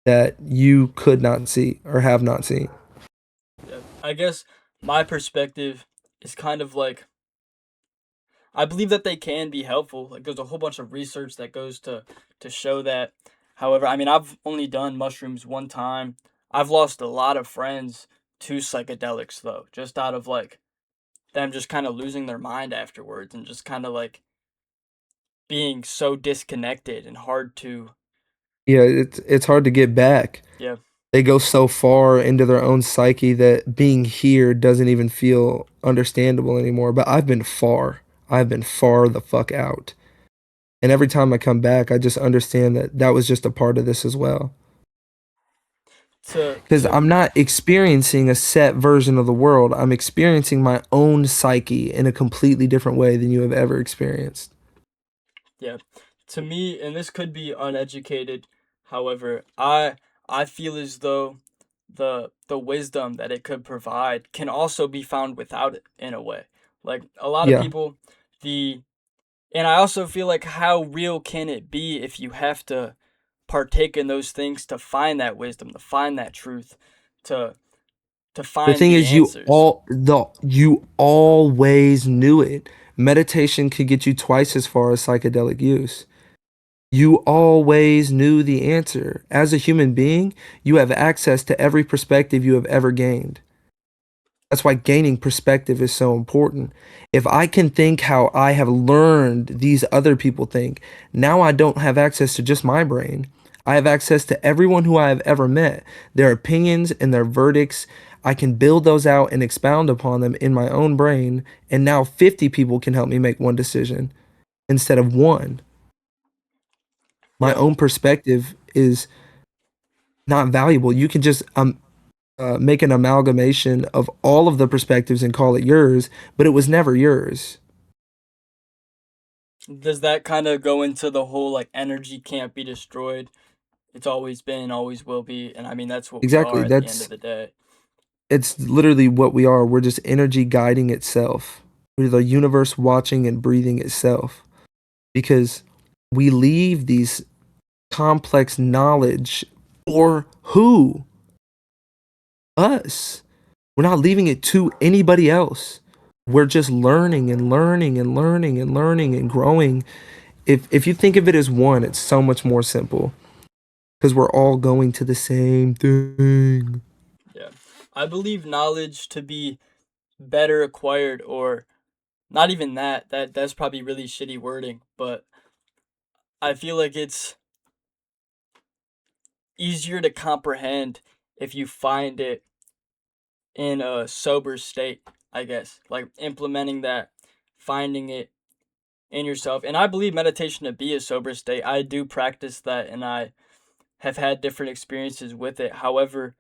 S2: that you could not see or have not seen.
S1: Yeah. I guess my perspective is kind of like, I believe that they can be helpful. Like, there's a whole bunch of research that goes to show that. However, I mean, I've only done mushrooms one time. I've lost a lot of friends to psychedelics though, just out of like them just kind of losing their mind afterwards and just kind of like being so disconnected and hard to,
S2: Yeah, it's hard to get back.
S1: yeah.
S2: They go so far into their own psyche that being here doesn't even feel understandable anymore. But I've been far. I've been far the fuck out. And every time I come back, I just understand that that was just a part of this as well.
S1: To
S2: Because
S1: to
S2: I'm not experiencing a set version of the world. I'm experiencing my own psyche in a completely different way than you have ever experienced.
S1: Yeah, to me, and this could be uneducated. However, I feel as though the the wisdom that it could provide can also be found without it in a way. Like a lot of
S2: Yeah.
S1: people, the and I also feel like how real can it be if you have to partake in those things to find that wisdom, to find that truth, to to
S2: The
S1: find
S2: thing
S1: the
S2: is,
S1: answers.
S2: you always knew it. Meditation could get you twice as far as psychedelic use. You always knew the answer. As a human being, you have access to every perspective you have ever gained. That's why gaining perspective is so important. If I can think how I have learned these other people think, now I don't have access to just my brain. I have access to everyone who I have ever met, their opinions and their verdicts. I can build those out and expound upon them in my own brain. And now 50 people can help me make one decision instead of one. My
S1: Yeah,
S2: own perspective is not valuable. You can just make an amalgamation of all of the perspectives and call it yours, but it was never yours.
S1: does that kind of go into the whole like energy can't be destroyed? It's always been, always will be, and I mean that's what we are
S2: Exactly.
S1: at the end of the day.
S2: It's literally what we are. We're just energy guiding itself. We're the universe watching and breathing itself because we leave these complex knowledge for who? Us. We're not leaving it to anybody else. We're just learning and learning and learning and learning and growing. If you think of it as one, it's so much more simple because we're all going to the same thing.
S1: Yeah, I believe knowledge to be better acquired, or not even that. That's probably really shitty wording, but I feel like it's easier to comprehend if you find it in a sober state, I guess. Like implementing that, finding it in yourself. And I believe meditation to be a sober state. I do practice that and I have had different experiences with it. However,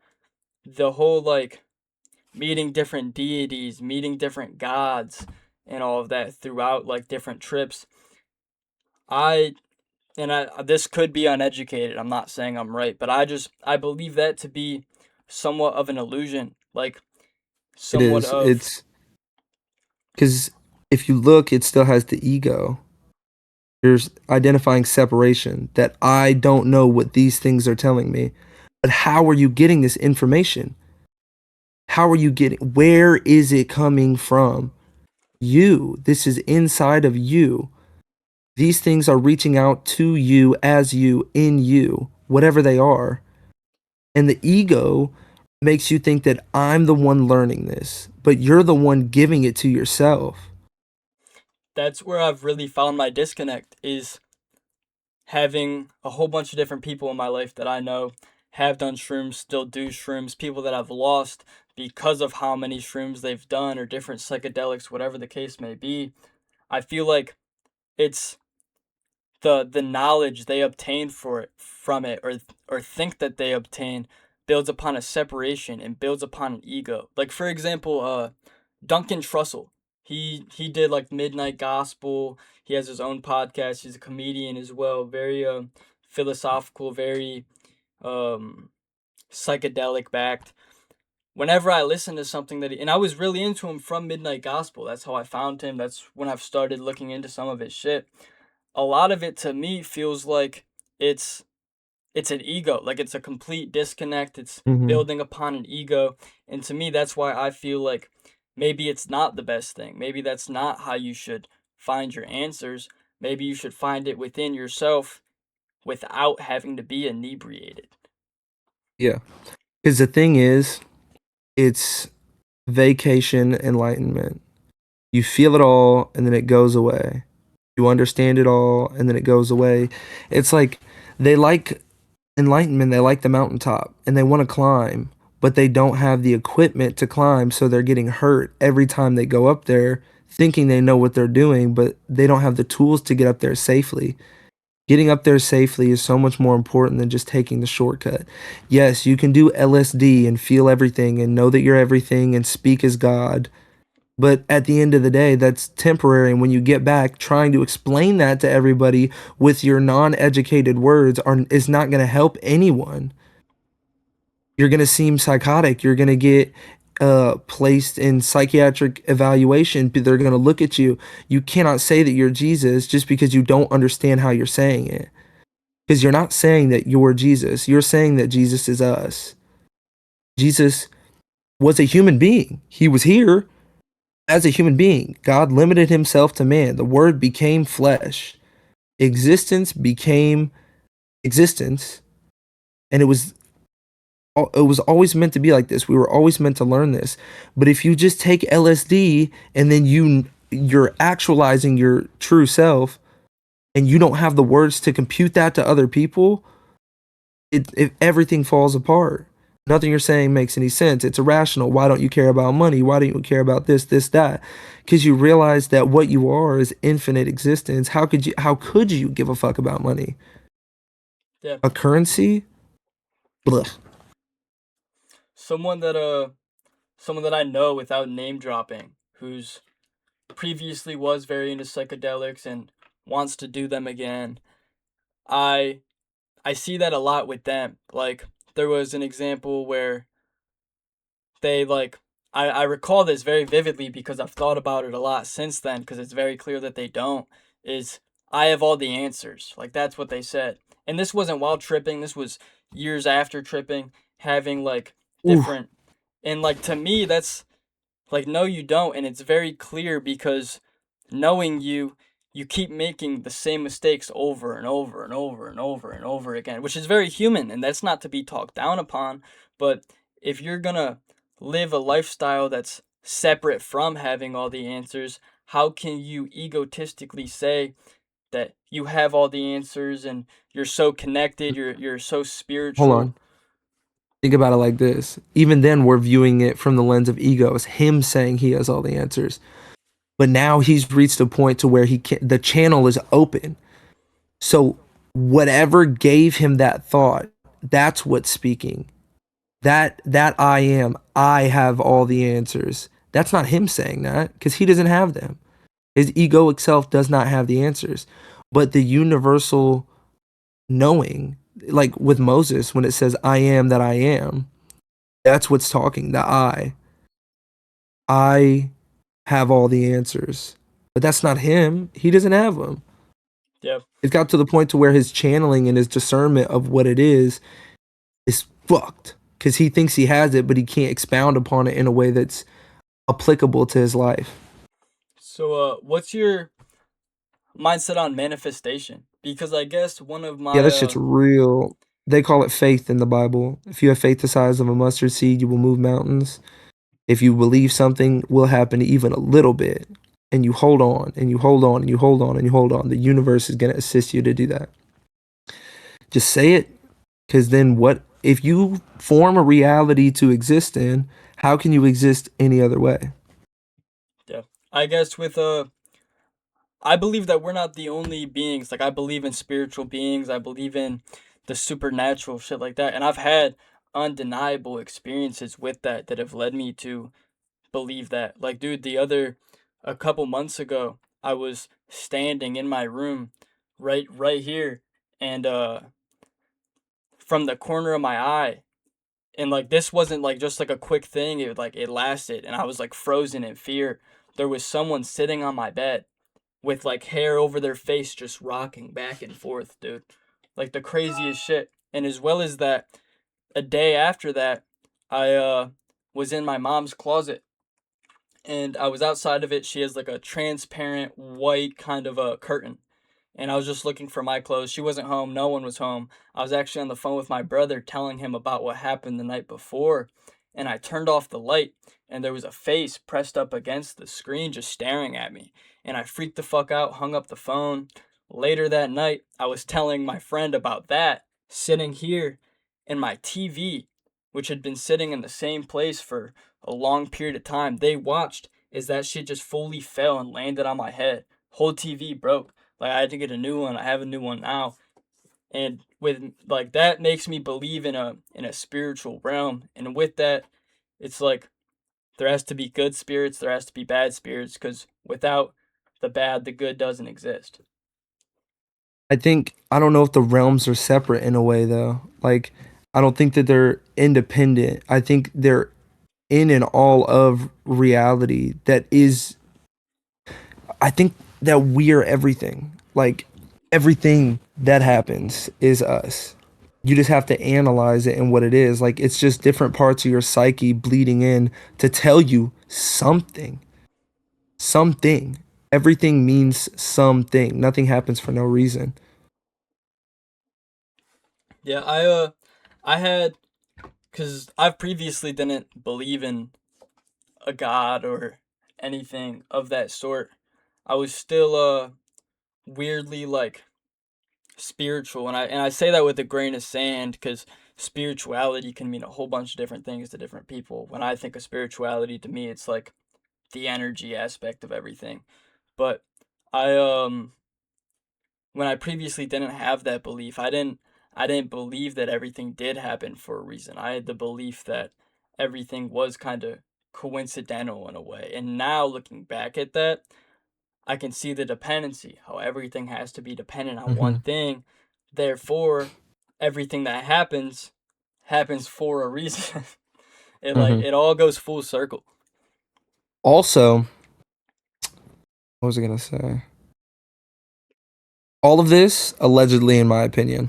S1: the whole like meeting different deities, meeting different gods and all of that throughout like different trips, I I this could be uneducated. I'm not saying I'm right, but I believe that to be somewhat of an illusion, like
S2: It
S1: somewhat
S2: is.
S1: of
S2: It's because if you look, it still has the ego. There's identifying separation that I don't know what these things are telling me. But how are you getting this information? How are you getting, where is it coming from? You. This is inside of you. These things are reaching out to you as you, in you, whatever they are. And the ego makes you think that I'm the one learning this, but you're the one giving it to yourself.
S1: that's where I've really found my disconnect is having a whole bunch of different people in my life that I know have done shrooms, still do shrooms, people that I've lost because of how many shrooms they've done or different psychedelics, whatever the case may be. I feel like it's the knowledge they obtain for it from it or think that they obtain builds upon a separation and builds upon an ego. Like for example, Duncan Trussell. He did like Midnight Gospel. He has his own podcast. He's a comedian as well. Very philosophical, very um psychedelic backed. Whenever I listen to something that and I was really into him from Midnight Gospel. That's how I found him. That's when I've started looking into some of his shit. A lot of it to me feels like it's it's an ego, like it's a complete disconnect. It's
S2: Hmm.
S1: building upon an ego, and to me that's why I feel like maybe it's not the best thing. Maybe that's not how you should find your answers. Maybe you should find it within yourself without having to be inebriated.
S2: Yeah. Because the thing is, it's vacation enlightenment. You feel it all and then it goes away. You understand it all and then it goes away. It's like they like enlightenment, they like the mountaintop and they want to climb, but they don't have the equipment to climb, so they're getting hurt every time they go up there thinking they know what they're doing, but they don't have the tools to get up there safely. Getting up there safely is so much more important than just taking the shortcut. Yes, you can do LSD and feel everything and know that you're everything and speak as God, but at the end of the day, that's temporary. And when you get back, trying to explain that to everybody with your non educated words is not going to help anyone. You're going to seem psychotic. You're going to get placed in psychiatric evaluation. They're going to look at you. You cannot say that you're Jesus just because you don't understand how you're saying it. Because you're not saying that you're Jesus. You're saying that Jesus is us. Jesus was a human being. He was here as a human being. God limited himself to man. The word became flesh. Existence became existence. And it was always meant to be like this. We were always meant to learn this. But if you just take LSD and then you're actualizing your true self and you don't have the words to compute that to other people, everything falls apart. Nothing you're saying makes any sense. It's irrational. Why don't you care about money? Why don't you care about this, that? Because you realize that what you are is infinite existence. How could you give a fuck about money?
S1: Yeah.
S2: A currency? Blech.
S1: Someone that someone that I know without name dropping, who's previously was very into psychedelics and wants to do them again. I I see that a lot with them. Like there was an example where they like I recall this very vividly because I've thought about it a lot since then because it's very clear that they don't is I have all the answers. Like that's what they said. And this wasn't while tripping, this was years after tripping, having like
S2: Oof.
S1: different and like to me that's like, no, you don't. And it's very clear because knowing you, you keep making the same mistakes over and over and over and over and over again, which is very human. And that's not to be talked down upon. But if you're going to live a lifestyle that's separate from having all the answers, how can you egotistically say that you have all the answers and you're so connected, you're so
S2: Hold
S1: spiritual?
S2: on. Think about it like this. Even then, we're viewing it from the lens of ego, as him saying he has all the answers. But now he's reached a point to where the channel is open. So whatever gave him that thought, that's what's speaking. That I have all the answers. That's not him saying that because he doesn't have them. His egoic self does not have the answers. But the universal knowing, like with Moses, when it says, I am that I am, that's what's talking. The I. I have all the answers. But that's not him. He doesn't have them.
S1: Yep.
S2: It got to the point to where his channeling and his discernment of what it is fucked. Because he thinks he has it, but he can't expound upon it in a way that's applicable to his life.
S1: So, what's your mindset on manifestation? Because I guess one of
S2: Yeah,
S1: my
S2: that shit's real. They call it faith in the Bible. If you have faith the size of a mustard seed, you will move mountains. If you believe something will happen even a little bit, and you hold on, and you hold on, and you hold on, and you hold on, the universe is going to assist you to do that. Just say it, because then what? If you form a reality to exist in, how can you exist any other way?
S1: yeah, I guess with I believe that we're not the only beings. Like I believe in spiritual beings. I believe in the supernatural shit like that. And I've had undeniable experiences with that that have led me to believe that. Like dude, a couple months ago, I was standing in my room right here and from the corner of my eye and like this wasn't like just like a quick thing, it lasted and I was like frozen in fear. There was someone sitting on my bed with like hair over their face just rocking back and forth, dude. Like the craziest shit. And as well as that, a day after that, I was in my mom's closet and I was outside of it. She has like a transparent white kind of a curtain. And I was just looking for my clothes. She wasn't home. No one was home. I was actually on the phone with my brother telling him about what happened the night before. And I turned off the light and there was a face pressed up against the screen just staring at me. And I freaked the fuck out, hung up the phone. Later that night, I was telling my friend about that, sitting here in my TV, which had been sitting in the same place for a long period of time. They watched as that shit just fully fell and landed on my head. Whole TV broke. Like I had to get a new one. I have a new one now. And with like that makes me believe in a spiritual realm. And with that, it's like there has to be good spirits, there has to be bad spirits cuz without the bad, the good doesn't exist.
S2: I don't know if the realms are separate in a way though. Like I don't think that they're independent. I think they're in and all of reality that is, I think that we are everything. Like everything that happens is us. You just have to analyze it and what it is. Like it's just different parts of your psyche bleeding in to tell you something. Something. Everything means something. Nothing happens for no reason.
S1: Yeah, I had, because I've previously didn't believe in a god or anything of that sort. I was still weirdly like spiritual, and I say that with a grain of sand because spirituality can mean a whole bunch of different things to different people. When I think of spirituality, to me, it's like the energy aspect of everything. But I when I previously didn't have that belief, I didn't believe that everything did happen for a reason. I had the belief that everything was kind of coincidental in a way. And now looking back at that, I can see the dependency, how everything has to be dependent on one
S2: Hmm.
S1: thing. Therefore, everything that happens for a reason.
S2: Hmm.
S1: It all goes full circle.
S2: Also, what was I gonna say? All of this, allegedly, in my opinion,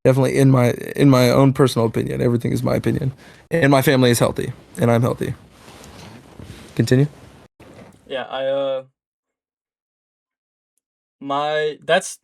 S2: definitely in my own personal opinion, everything is my opinion, and my family is healthy, and I'm healthy. Continue.
S1: Yeah,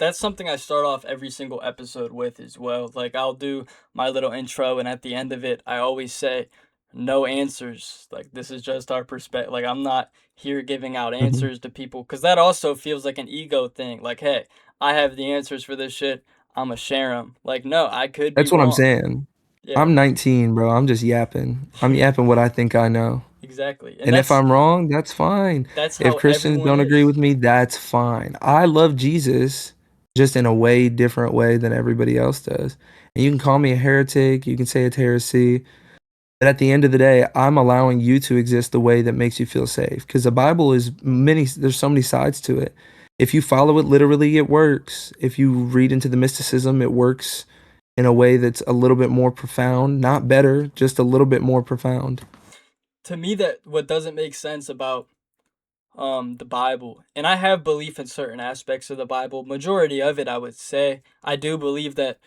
S1: that's something I start off every single episode with as well. Like I'll do my little intro, and at the end of it I always say no answers. Like this is just our perspective. Like I'm not here giving out
S2: Hmm.
S1: answers to people cuz that also feels like an ego thing. Like hey, I have the answers for this shit. I'm gonna share them. Like no, I could be
S2: That's what I'm
S1: wrong.
S2: saying.
S1: Yeah.
S2: I'm 19, bro. I'm just yapping. I'm yapping what I think I know.
S1: Exactly. And
S2: And if I'm wrong, that's fine.
S1: that's
S2: If
S1: how
S2: Christians
S1: everyone
S2: don't agree
S1: is.
S2: with me, that's fine. I love Jesus just in a way different way than everybody else does. And you can call me a heretic, you can say it's heresy, but at the end of the day, I'm allowing you to exist the way that makes you feel safe. Because the Bible is many, there's so many sides to it. If you follow it literally, it works. If you read into the mysticism, it works in a way that's a little bit more profound, not better, just a little bit more profound.
S1: To me, that what doesn't make sense about the Bible, and I have belief in certain aspects of the Bible. Majority of it, I would say, I do believe that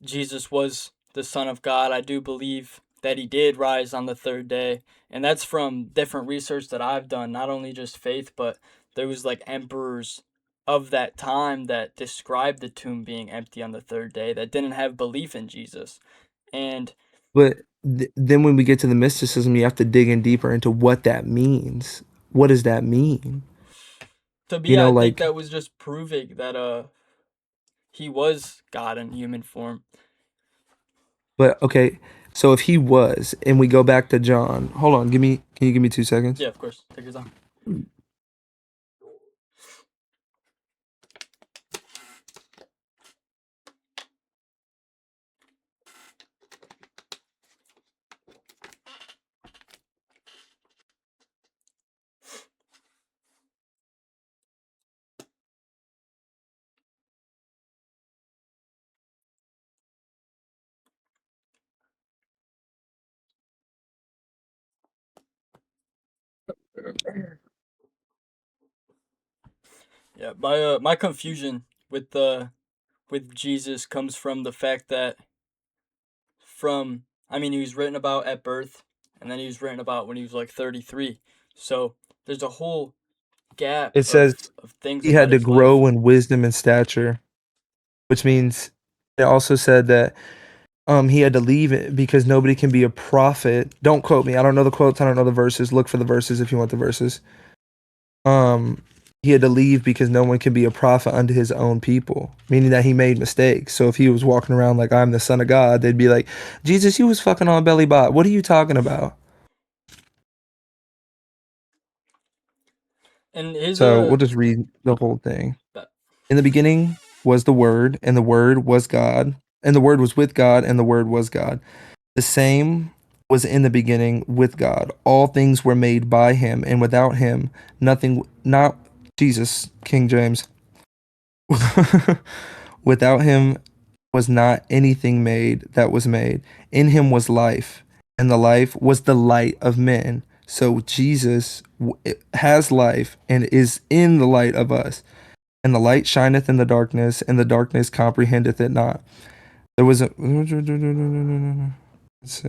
S1: Jesus was the Son of God. I do believe that he did rise on the third day, and that's from different research that I've done. Not only just faith, but there was like emperors of that time that described the tomb being empty on the third day that didn't have belief in Jesus, and
S2: But then when we get to the mysticism, you have to dig in deeper into what that means. What does that mean?
S1: to me,
S2: You know,
S1: I think
S2: like,
S1: that was just proving that he was God in human form.
S2: but okay, so if he was, and we go back to John, hold on, can you give me 2 seconds?
S1: Yeah, of course. Take your time. Yeah, my confusion with Jesus comes from the fact that from I mean he was written about at birth, and then he was written about when he was like 33. So there's a whole gap
S2: It says
S1: of things
S2: he had
S1: about
S2: to
S1: his life.
S2: grow in wisdom and stature, which means it also said that he had to leave it because nobody can be a prophet. Don't quote me. I don't know the quotes. I don't know the verses. Look for the verses if you want the verses. Um, he had to leave because no one can be a prophet unto his own people, meaning that he made mistakes. So if he was walking around like I'm the son of God, they'd be like, Jesus, you was fucking on belly bot. What are you talking about?
S1: And his
S2: So we'll just read the whole thing.
S1: that-
S2: In the beginning was the Word, and the Word was God, and the Word was with God, and the Word was God. The same was in the beginning with God. All things were made by him, and without him, nothing, not Jesus, King James. Without him, was not anything made that was made. In him was life, and the life was the light of men. So Jesus has life and is in the light of us. And the light shineth in the darkness, and the darkness comprehendeth it not. There was a. Let's see.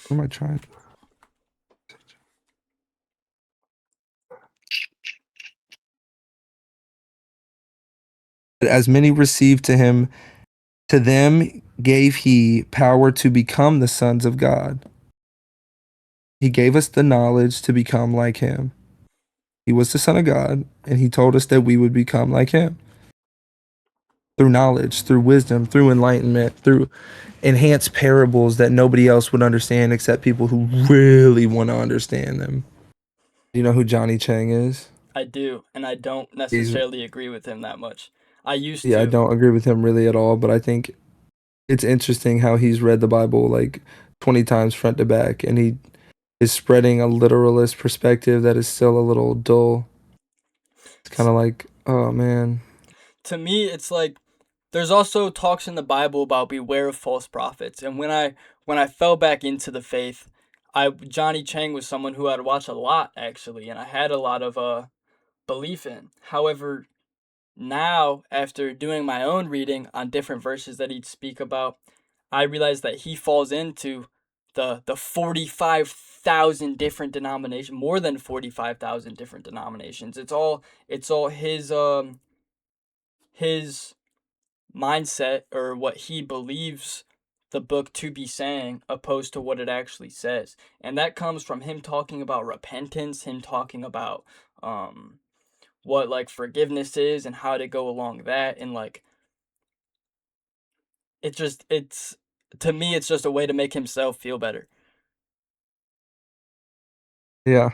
S2: What am I trying? But as many received to him, to them gave he power to become the sons of God. He gave us the knowledge to become like him. He was the Son of God, and he told us that we would become like him through knowledge, through wisdom, through enlightenment, through enhanced parables that nobody else would understand except people who really want to understand them. Do you know who Johnny Chang is?
S1: I do, and I don't
S2: He's
S1: necessarily agree with him that much. I used
S2: Yeah, I
S1: to.
S2: don't agree with him really at all, but I think it's interesting how he's read the Bible like 20 times front to back, and he is spreading a literalist perspective that is still a little dull. It's kind of like, oh man.
S1: To me, it's like there's also talks in the Bible about beware of false prophets. And when I fell back into the faith, I Johnny Chang was someone who I'd watch a lot actually, and I had a lot of belief in. However, now after doing my own reading on different verses that he'd speak about, I realized that he falls into the 45,000 different denominations, more than 45,000 different denominations. It's all his mindset or what he believes the book to be saying opposed to what it actually says. And that comes from him talking about repentance, him talking about what like forgiveness is and how to go along that, and like it's to me it's just a way to make himself feel better.
S2: Yeah.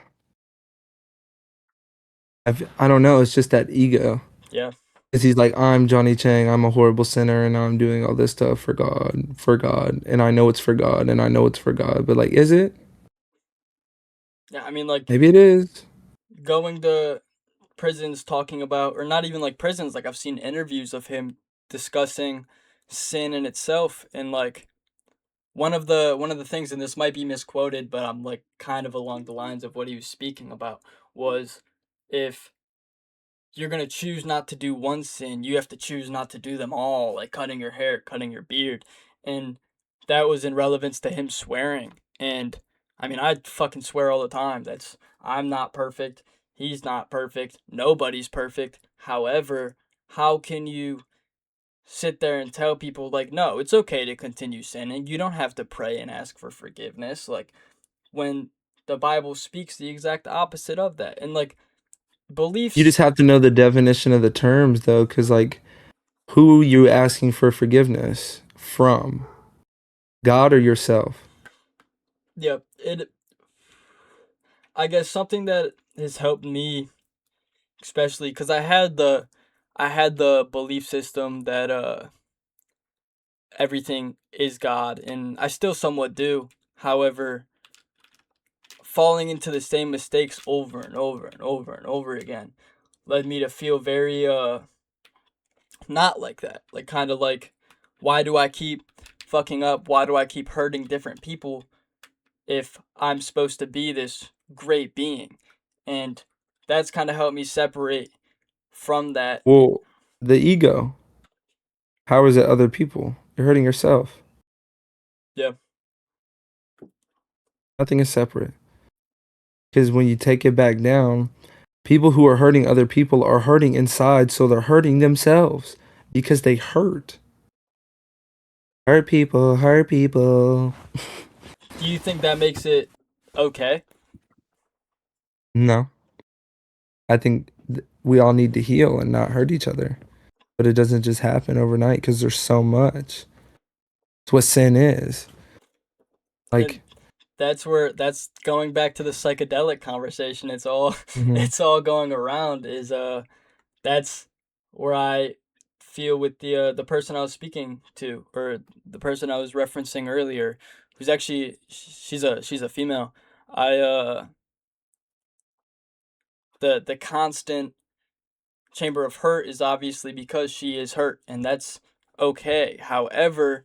S2: I don't know. It's just that ego.
S1: Yeah.
S2: Because he's like, I'm Johnny Chang. I'm a horrible sinner, and I'm doing all this stuff for God, and I know it's for God, and I know it's for God. But like, is it?
S1: Yeah, I mean like
S2: Maybe it is.
S1: going to prisons talking about, or not even like prisons, like I've seen interviews of him discussing sin in itself, and like one of the things, and this might be misquoted, but I'm like kind of along the lines of what he was speaking about, was if you're gonna choose not to do one sin, you have to choose not to do them all, like cutting your hair, cutting your beard. And that was in relevance to him swearing. And I mean, I fucking swear all the time. I'm not perfect. He's not perfect. Nobody's perfect. However, how can you sit there and tell people, like, no, it's okay to continue sinning? You don't have to pray and ask for forgiveness. Like, when the Bible speaks the exact opposite of that. And, like,
S2: You
S1: beliefs.
S2: just have to know the definition of the terms, though, because like, who are you asking for forgiveness from? God or yourself?
S1: Yeah, I guess something that has helped me, especially because I had the belief system that everything is God, and I still somewhat do. However, falling into the same mistakes over and over and over and over again led me to feel very not like that. Like, kind of like, why do I keep fucking up? Why do I keep hurting different people if I'm supposed to be this great being? And that's kind of helped me separate from that.
S2: Well, the ego. How is it other people? You're hurting yourself.
S1: Yeah.
S2: Nothing is separate. Because when you take it back down, people who are hurting other people are hurting inside, so they're hurting themselves because they hurt. Hurt people, hurt people.
S1: Do you think that makes it okay?
S2: No, I think we all need to heal and not hurt each other. But it doesn't just happen overnight because there's so much. It's what sin is.
S1: And
S2: Like,
S1: that's going back to the psychedelic conversation. It's all
S2: mhm.
S1: it's all going around is that's where I feel with the person I was speaking to, or the person I was referencing earlier, who's actually she's a female. I the constant chamber of hurt is obviously because she is hurt, and that's okay. However,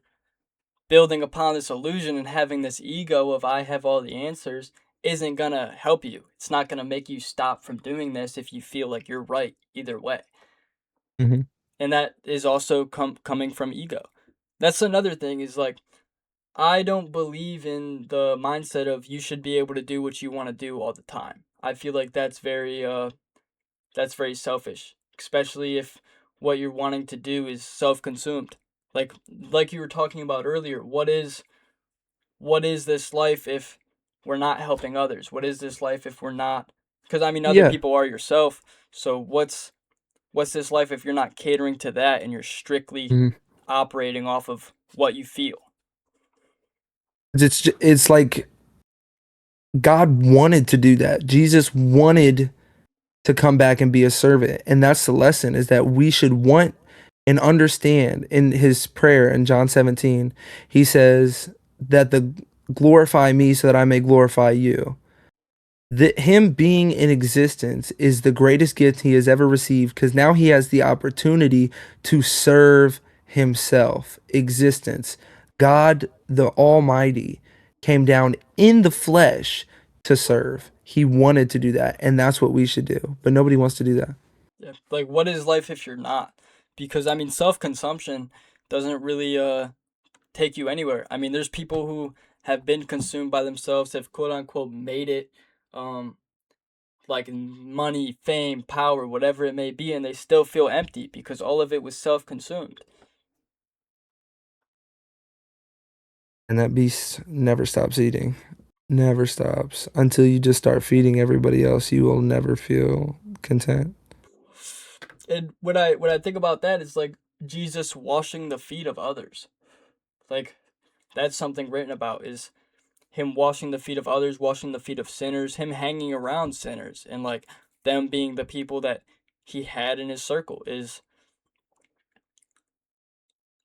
S1: building upon this illusion and having this ego of I have all the answers isn't gonna help you. It's not gonna make you stop from doing this if you feel like you're right either way.
S2: Hmm.
S1: And that is also coming from ego. That's another thing is like I don't believe in the mindset of you should be able to do what you want to do all the time. I feel like that's very selfish, especially if what you're wanting to do is self-consumed. Like you were talking about earlier, what is this life if we're not helping others? What is this life if we're not, because I mean other
S2: Yeah.
S1: people are yourself. So what's this life if you're not catering to that and you're strictly
S2: Mhm.
S1: operating off of what you feel?
S2: It's like God wanted to do that. Jesus wanted to come back and be a servant. And that's the lesson, is that we should want and understand. In his prayer in John 17, he says that the glorify me so that I may glorify you. That him being in existence is the greatest gift he has ever received, because now he has the opportunity to serve himself. Existence. God the Almighty came down in the flesh to serve. He wanted to do that, and that's what we should do. But nobody wants to do that.
S1: Yeah. Like what is life if you're not? Because I mean self-consumption doesn't really take you anywhere. I mean there's people who have been consumed by themselves, have quote unquote made it, um like money, fame, power, whatever it may be, and they still feel empty because all of it was self-consumed.
S2: And that beast never stops eating. Never stops. Until you just start feeding everybody else, you will never feel content.
S1: And when I think about that, it's like Jesus washing the feet of others. Like that's something written about is him washing the feet of others, washing the feet of sinners, him hanging around sinners, and like them being the people that he had in his circle is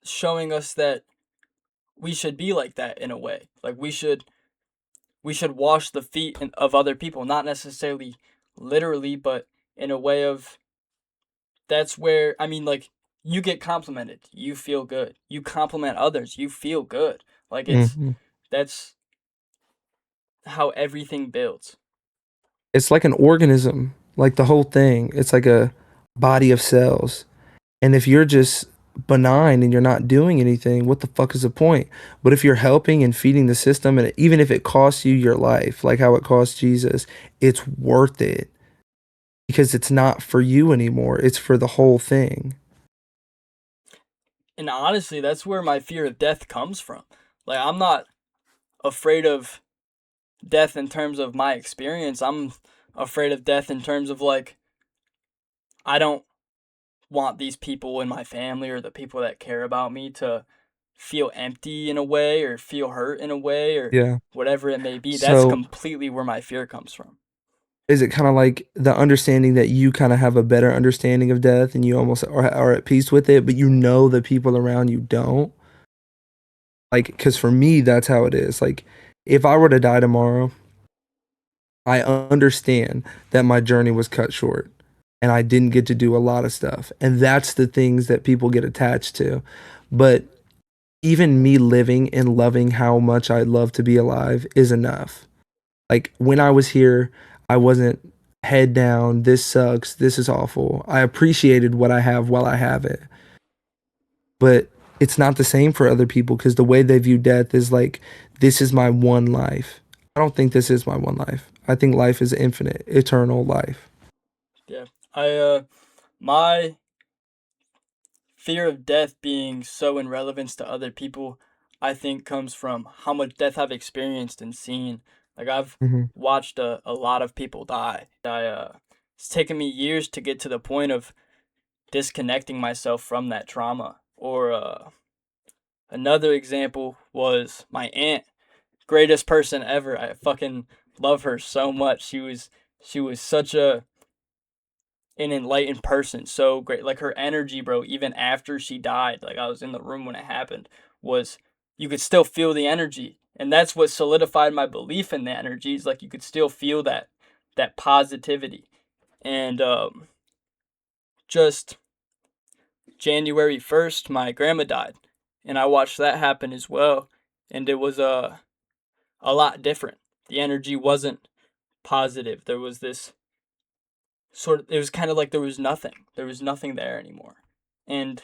S1: showing us that we should be like that in a way. Like we should wash the feet of other people, not necessarily literally, but in a way of that's where I mean like you get complimented, you feel good. You compliment others, you feel good. Like
S2: Mhm.
S1: that's how everything builds.
S2: It's like an organism, like the whole thing. It's like a body of cells. And if you're just benign and you're not doing anything, what the fuck is the point? But if you're helping and feeding the system, and even if it costs you your life, like how it cost Jesus, it's worth it, because it's not for you anymore. It's for the whole thing.
S1: And honestly, that's where my fear of death comes from. Like I'm not afraid of death in terms of my experience. I'm afraid of death in terms of like I don't want these people in my family or the people that care about me to feel empty in a way or feel hurt in a way or
S2: Yeah.
S1: whatever it may be. That's
S2: So
S1: completely where my fear comes from.
S2: is it kind of like the understanding that you kind of have a better understanding of death and you almost are at peace with it, but you know the people around you don't? Like, because for me, that's how it is. Like, if I were to die tomorrow, I understand that my journey was cut short and I didn't get to do a lot of stuff. And that's the things that people get attached to. But even me living and loving how much I love to be alive is enough. Like, when I was here, I wasn't head down, this sucks, this is awful. I appreciated what I have while I have it. But it's not the same for other people, because the way they view death is like, this is my one life. I don't think this is my one life. I think life is infinite, eternal life.
S1: Yeah. My fear of death being so in relevance to other people, I think comes from how much death I've experienced and seen. Like I've
S2: Hmm.
S1: watched a lot of people die. It's taken me years to get to the point of disconnecting myself from that trauma. Or another example was my aunt, greatest person ever. I fucking love her so much. She was such an enlightened person, so great. Like her energy, bro, even after she died, like I was in the room when it happened, was you could still feel the energy. And that's what solidified my belief in the energies. Like you could still feel that positivity. And just January 1st, my grandma died, and I watched that happen as well, and it was a lot different. The energy wasn't positive. There was this sort of, it was kind of like there was nothing. There was nothing there anymore. And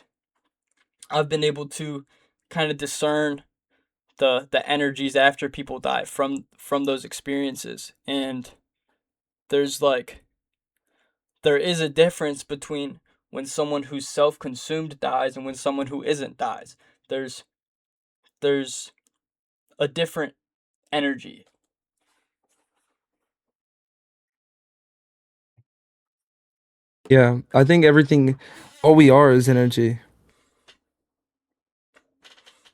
S1: I've been able to kind of discern the energies after people die from those experiences. And there's like there is a difference between when someone who's self-consumed dies and when someone who isn't dies. There's there's a different energy.
S2: Yeah, I think everything, all we are is energy.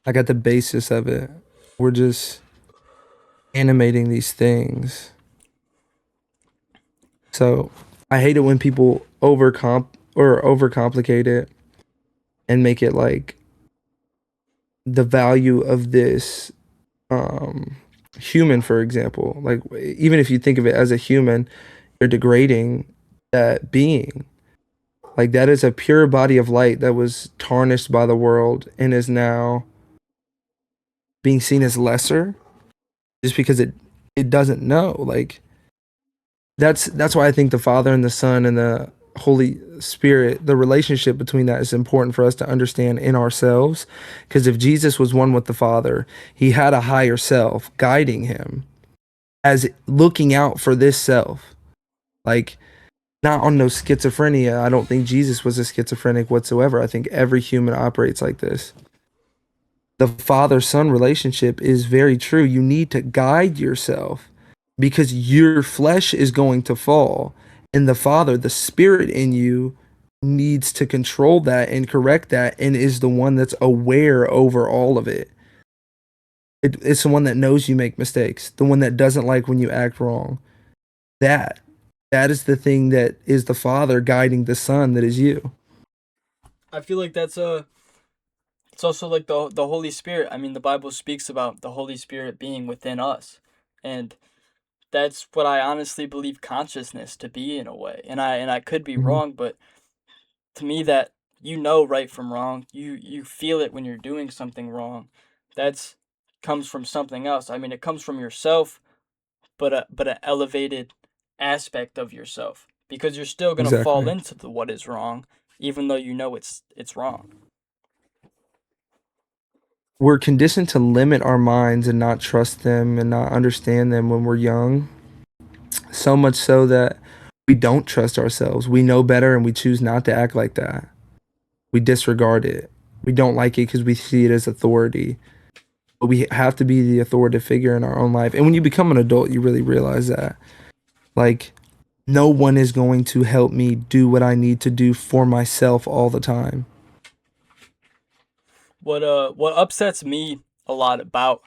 S2: Like at the basis of it, we're just animating these things. So I hate it when people overcomplicate it and make it like the value of this um human, for example. Like even if you think of it as a human, you're degrading that being. Like that is a pure body of light that was tarnished by the world and is now being seen as lesser just because it doesn't know. Like that's why I think the Father and the Son and the Holy Spirit, the relationship between that is important for us to understand in ourselves. Because if Jesus was one with the Father, he had a higher self guiding him as looking out for this self. Like not on no schizophrenia. I don't think Jesus was a schizophrenic whatsoever. I think every human operates like this. The father son relationship is very true. You need to guide yourself because your flesh is going to fall. And the father, the spirit in you, needs to control that and correct that and is the one that's aware over all of it. It's the one that knows you make mistakes, the one that doesn't like when you act wrong. That that is the thing that is the father guiding the son that is you.
S1: I feel like it's also like the Holy Spirit. I mean, the Bible speaks about the Holy Spirit being within us. And that's what I honestly believe consciousness to be in a way. And I could be
S2: Mhm.
S1: wrong, but to me that you know right from wrong. You feel it when you're doing something wrong. That's comes from something else. I mean, it comes from yourself, but an elevated aspect of yourself because you're still going to fall
S2: Exactly.
S1: into the what is wrong even though you know it's wrong.
S2: We're conditioned to limit our minds and not trust them and not understand them when we're young. So much so that we don't trust ourselves. We know better and we choose not to act like that. We disregard it. We don't like it because we see it as authority. But we have to be the authoritative figure in our own life. And when you become an adult, you really realize that. Like, no one is going to help me do what I need to do for myself all the time.
S1: What upsets me a lot about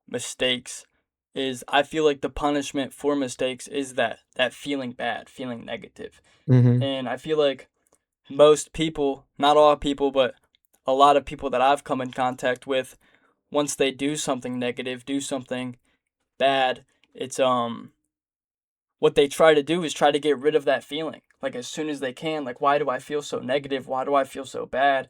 S1: mistakes is I feel like the punishment for mistakes is that feeling bad, feeling negative.
S2: Hmm.
S1: And I feel like most people, not all people, but a lot of people that I've come in contact with, once they do something negative, do something bad, it's what they try to do is try to get rid of that feeling. Like as soon as they can, like why do I feel so negative? Why do I feel so bad?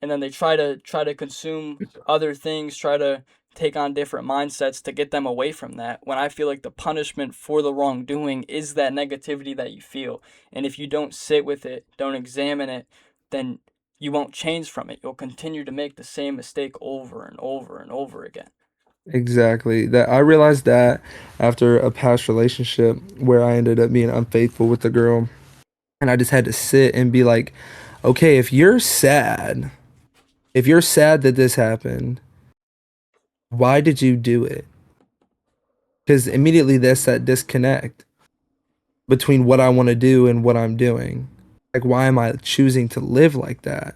S1: And then they try to consume other things, try to take on different mindsets to get them away from that. When I feel like the punishment for the wrongdoing is that negativity that you feel. And if you don't sit with it, don't examine it, then you won't change from it. You'll continue to make the same mistake over and over and over again.
S2: Exactly. That I realized that after a past relationship where I ended up being unfaithful with the girl, and I just had to sit and be like, okay, if you're sad that this happened, why did you do it? Because immediately there's that disconnect between what I want to do and what I'm doing. Like, why am I choosing to live like that?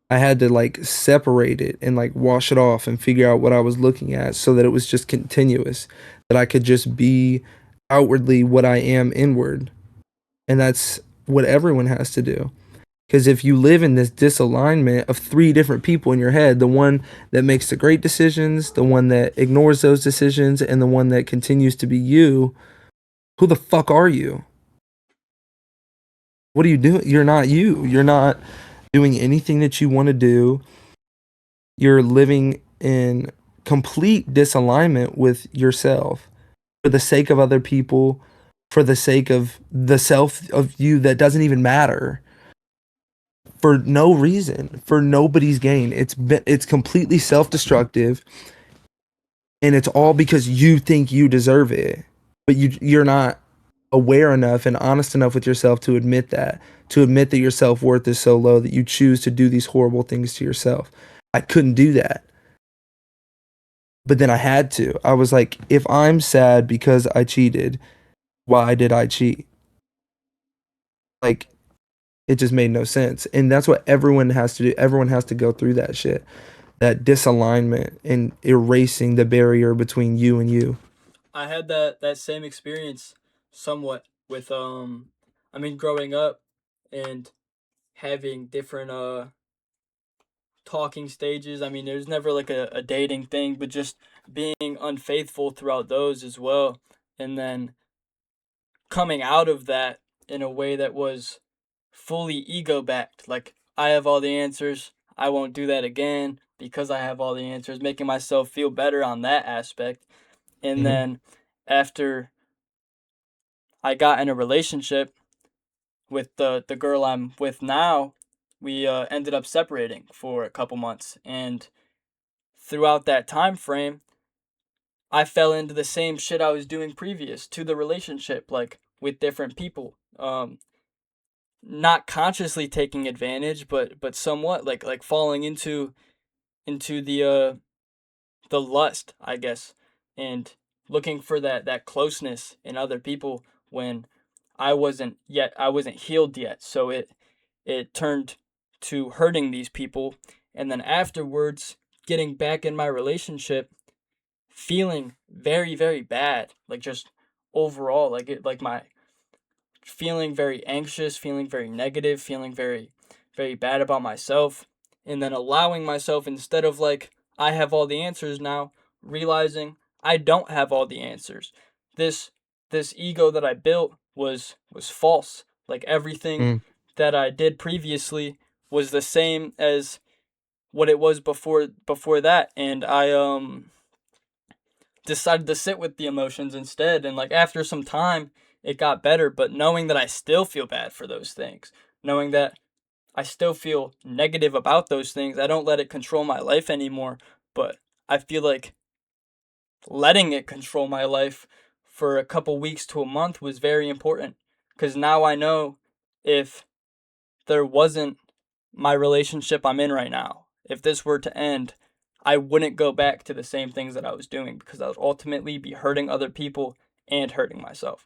S2: I had to like separate it and like wash it off and figure out what I was looking at so that it was just continuous, that I could just be outwardly what I am inward. And that's what everyone has to do. Because if you live in this disalignment of three different people in your head, the one that makes the great decisions, the one that ignores those decisions, and the one that continues to be you, who the fuck are you? What are you doing? You're not you. You're not doing anything that you want to do. You're living in complete disalignment with yourself for the sake of other people, for the sake of the self of you that doesn't even matter, for no reason, for nobody's gain. It's completely self-destructive, and it's all because you think you deserve it, but you're not aware enough and honest enough with yourself to admit that your self-worth is so low that you choose to do these horrible things to yourself. I couldn't do that, but then I had to. I was like, if I'm sad because I cheated, why did I cheat? Like, it just made no sense. And that's what everyone has to do. Everyone has to go through that shit, that disalignment and erasing the barrier between you and you.
S1: I had that same experience somewhat with I mean growing up and having different talking stages. I mean there's never like a dating thing, but just being unfaithful throughout those as well. And then coming out of that in a way that was fully ego backed. Like I have all the answers. I won't do that again because I have all the answers, making myself feel better on that aspect. And
S2: Hmm.
S1: then after I got in a relationship with the girl I'm with now, we ended up separating for a couple months, and throughout that time frame, I fell into the same shit I was doing previous to the relationship, like with different people. Not consciously taking advantage, but somewhat like falling into the lust, I guess, and looking for that closeness in other people when I wasn't healed yet. So it turned to hurting these people, and then afterwards getting back in my relationship feeling very very bad, like just overall like my feeling very anxious, feeling very negative, feeling very, very bad about myself, and then allowing myself, instead of like, I have all the answers now, realizing I don't have all the answers. This this ego that I built was false. Like everything
S2: Mm.
S1: that I did previously was the same as what it was before that, and I decided to sit with the emotions instead. And like after some time, it got better. But knowing that I still feel bad for those things, knowing that I still feel negative about those things, I don't let it control my life anymore. But I feel like letting it control my life for a couple weeks to a month was very important because now I know if there wasn't my relationship I'm in right now, if this were to end, I wouldn't go back to the same things that I was doing because I would ultimately be hurting other people and hurting myself.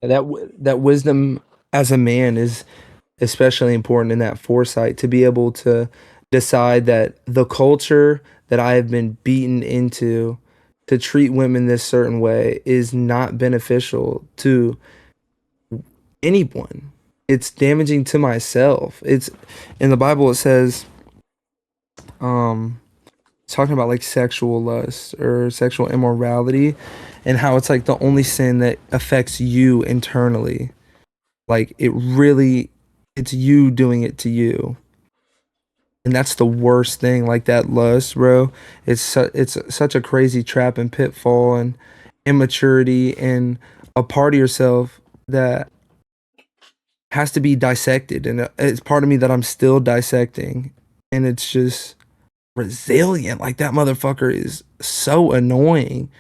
S2: That wisdom as a man is especially important in that foresight to be able to decide that the culture that I have been beaten into to treat women this certain way is not beneficial to anyone. It's damaging to myself. It's in the Bible it says um it's talking about like sexual lust or sexual immorality and how it's like the only sin that affects you internally. Like it's you doing it to you. And that's the worst thing, like that lust, bro. It's such a crazy trap and pitfall and immaturity and a part of yourself that has to be dissected, and it's part of me that I'm still dissecting, and it's just resilient. Like that motherfucker is so annoying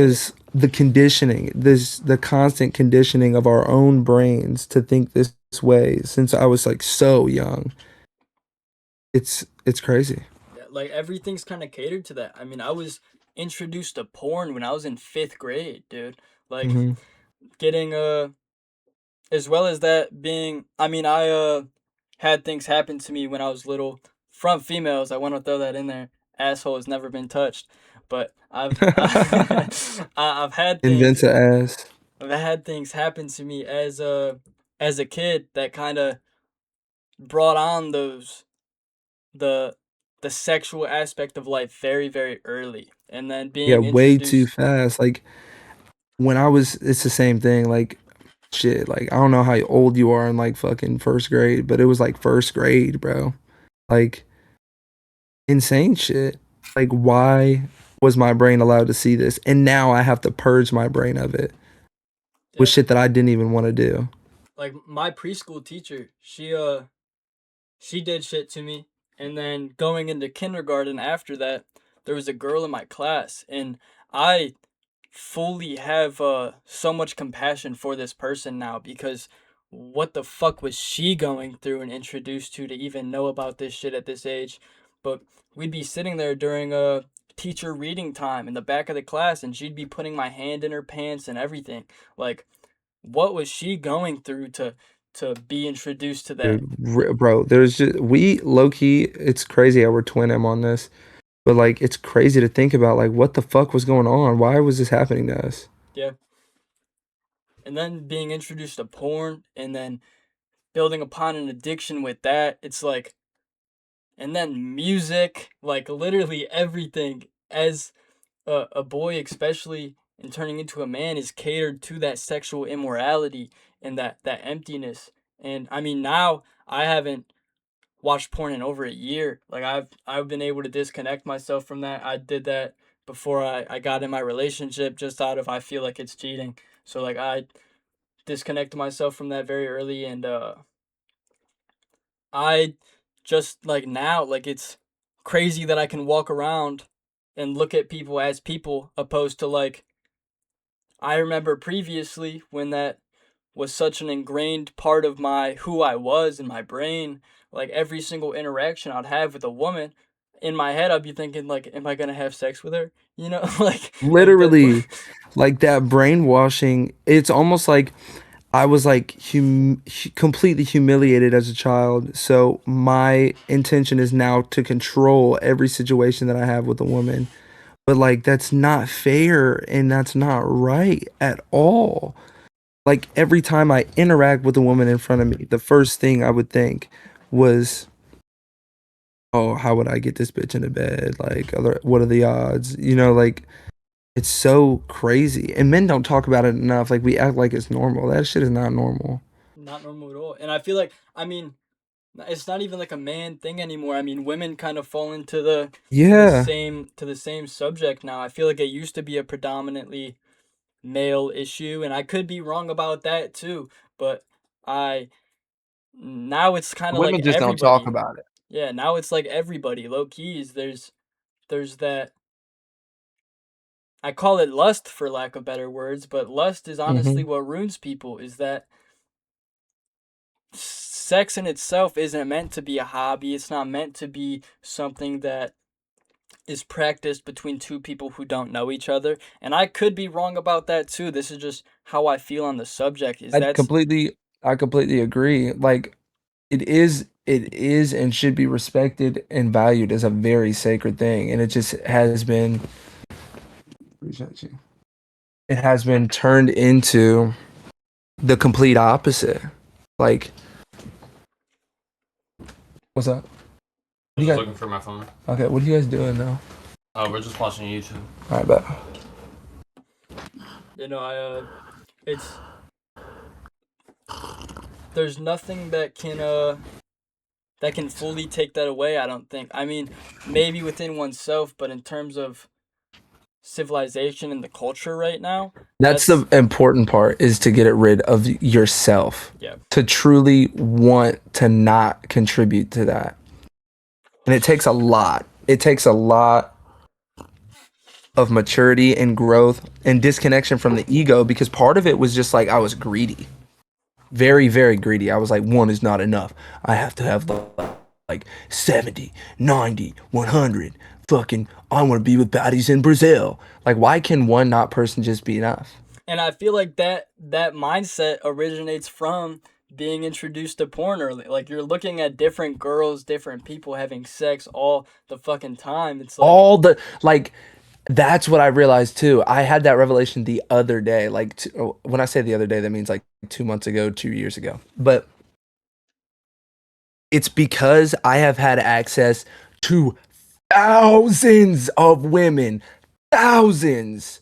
S1: Yeah,
S2: because the constant conditioning of our own brains to think this way since I was like so young. It's crazy.
S1: yeah, like everything's kind of catered to that. I mean, I was introduced to porn when I was in fifth grade, dude. Like
S2: Hmm.
S1: getting as well as that being, I mean, I had things happen to me when I was little from females. I want to throw that in there. Asshole has never been touched, but I've had
S2: Invents
S1: things
S2: a ass.
S1: happen to me as a kid that kind of brought on those the the sexual aspect of life very very early, and then
S2: Yeah,
S1: being
S2: way too
S1: introduced.
S2: fast. Like when I was, it's the same thing. Like shit, like I don't know how old you are in like fucking first grade, but it was like first grade, bro. Like insane shit. Like why was my brain allowed to see this? And now I have to purge my brain of it with
S1: Yeah.
S2: shit that I didn't even want to do.
S1: Like my preschool teacher, she did shit to me, and then going into kindergarten after that, there was a girl in my class, and I fully have so much compassion for this person now, because what the fuck was she going through and introduced to even know about this shit at this age? But we'd be sitting there during a teacher reading time in the back of the class, and she'd be putting my hand in her pants and everything. Like, what was she going through to be introduced to that?
S2: Dude, bro, there's just we low key. It's crazy how we're twin M on this, but like it's crazy to think about like what the fuck was going on? Why was this happening to us?
S1: Yeah. And then being introduced to porn, and then building upon an addiction with that, it's like, and then music, like literally everything as a boy, especially in turning into a man, is catered to that sexual immorality and that emptiness. And I mean, now I haven't watched porn in over a year. Like I've been able to disconnect myself from that. I did that before I got in my relationship, just out of I feel like it's cheating. So like I disconnected myself from that very early, and I just like now, like it's crazy that I can walk around and look at people as people, opposed to like I remember previously when that was such an ingrained part of my who I was in my brain. Like every single interaction I'd have with a woman, in my head I'd be thinking like, am I gonna have sex with her? You know, like the
S2: Literally, like that brainwashing. It's almost like I was like completely humiliated as a child. So my intention is now to control every situation that I have with a woman. But like that's not fair and that's not right at all. Like every time I interact with a woman in front of me, the first thing I would think was, "Oh, how would I get this bitch into bed? Like, what are the odds?" You know, like it's so crazy. And men don't talk about it enough. Like we act like it's normal. That shit is not normal.
S1: not normal at all. And I feel like, I mean, it's not even like a man thing anymore. I mean, women kind of fall into
S2: Yeah.
S1: the same subject now. I feel like it used to be a predominantly male issue, and I could be wrong about that too, but I now it's kind of like
S2: Women just don't talk
S1: everybody.
S2: about it.
S1: Yeah, now it's like everybody. Low keys, there's that, I call it lust for lack of better words, but lust is honestly
S2: Hmm.
S1: what ruins people, is that sex in itself isn't meant to be a hobby. It's not meant to be something that is practiced between two people who don't know each other. And I could be wrong about that too. This is just how I feel on the subject. Is
S2: I
S1: that's
S2: completely, I completely agree. Like it is and should be respected and valued as a very sacred thing, and it just has been. Appreciate you. It has been turned into the complete opposite. Like, what's up?
S3: I
S2: What
S3: was
S2: you
S3: just
S2: guys?
S3: looking for my phone.
S2: Okay, what are you guys doing now?
S3: Oh, we're just watching YouTube.
S2: All right, bet.
S1: I it's there's nothing that can fully take that away, I don't think. I mean, maybe within oneself, but in terms of civilization and the culture right now,
S2: That's
S1: that's
S2: the important part is to get it rid of yourself.
S1: yeah.
S2: To truly want to not contribute to that. And it takes a lot. It takes a lot of maturity and growth and disconnection from the ego because part of it was just like I was greedy. Very, very greedy. I was like, one is not enough. I have to have like 70, 90, 100. Fucking, I want to be with baddies in Brazil. Like, why can one not person just be enough?
S1: And I feel like that mindset originates from being introduced to porn early. Like you're looking at different girls, different people having sex all the fucking time. It's like,
S2: All the, like, that's what I realized too. I had that revelation the other day. Like, when I say the other day, that means like 2 months ago, 2 years ago. But it's because I have had access to thousands of women, thousands.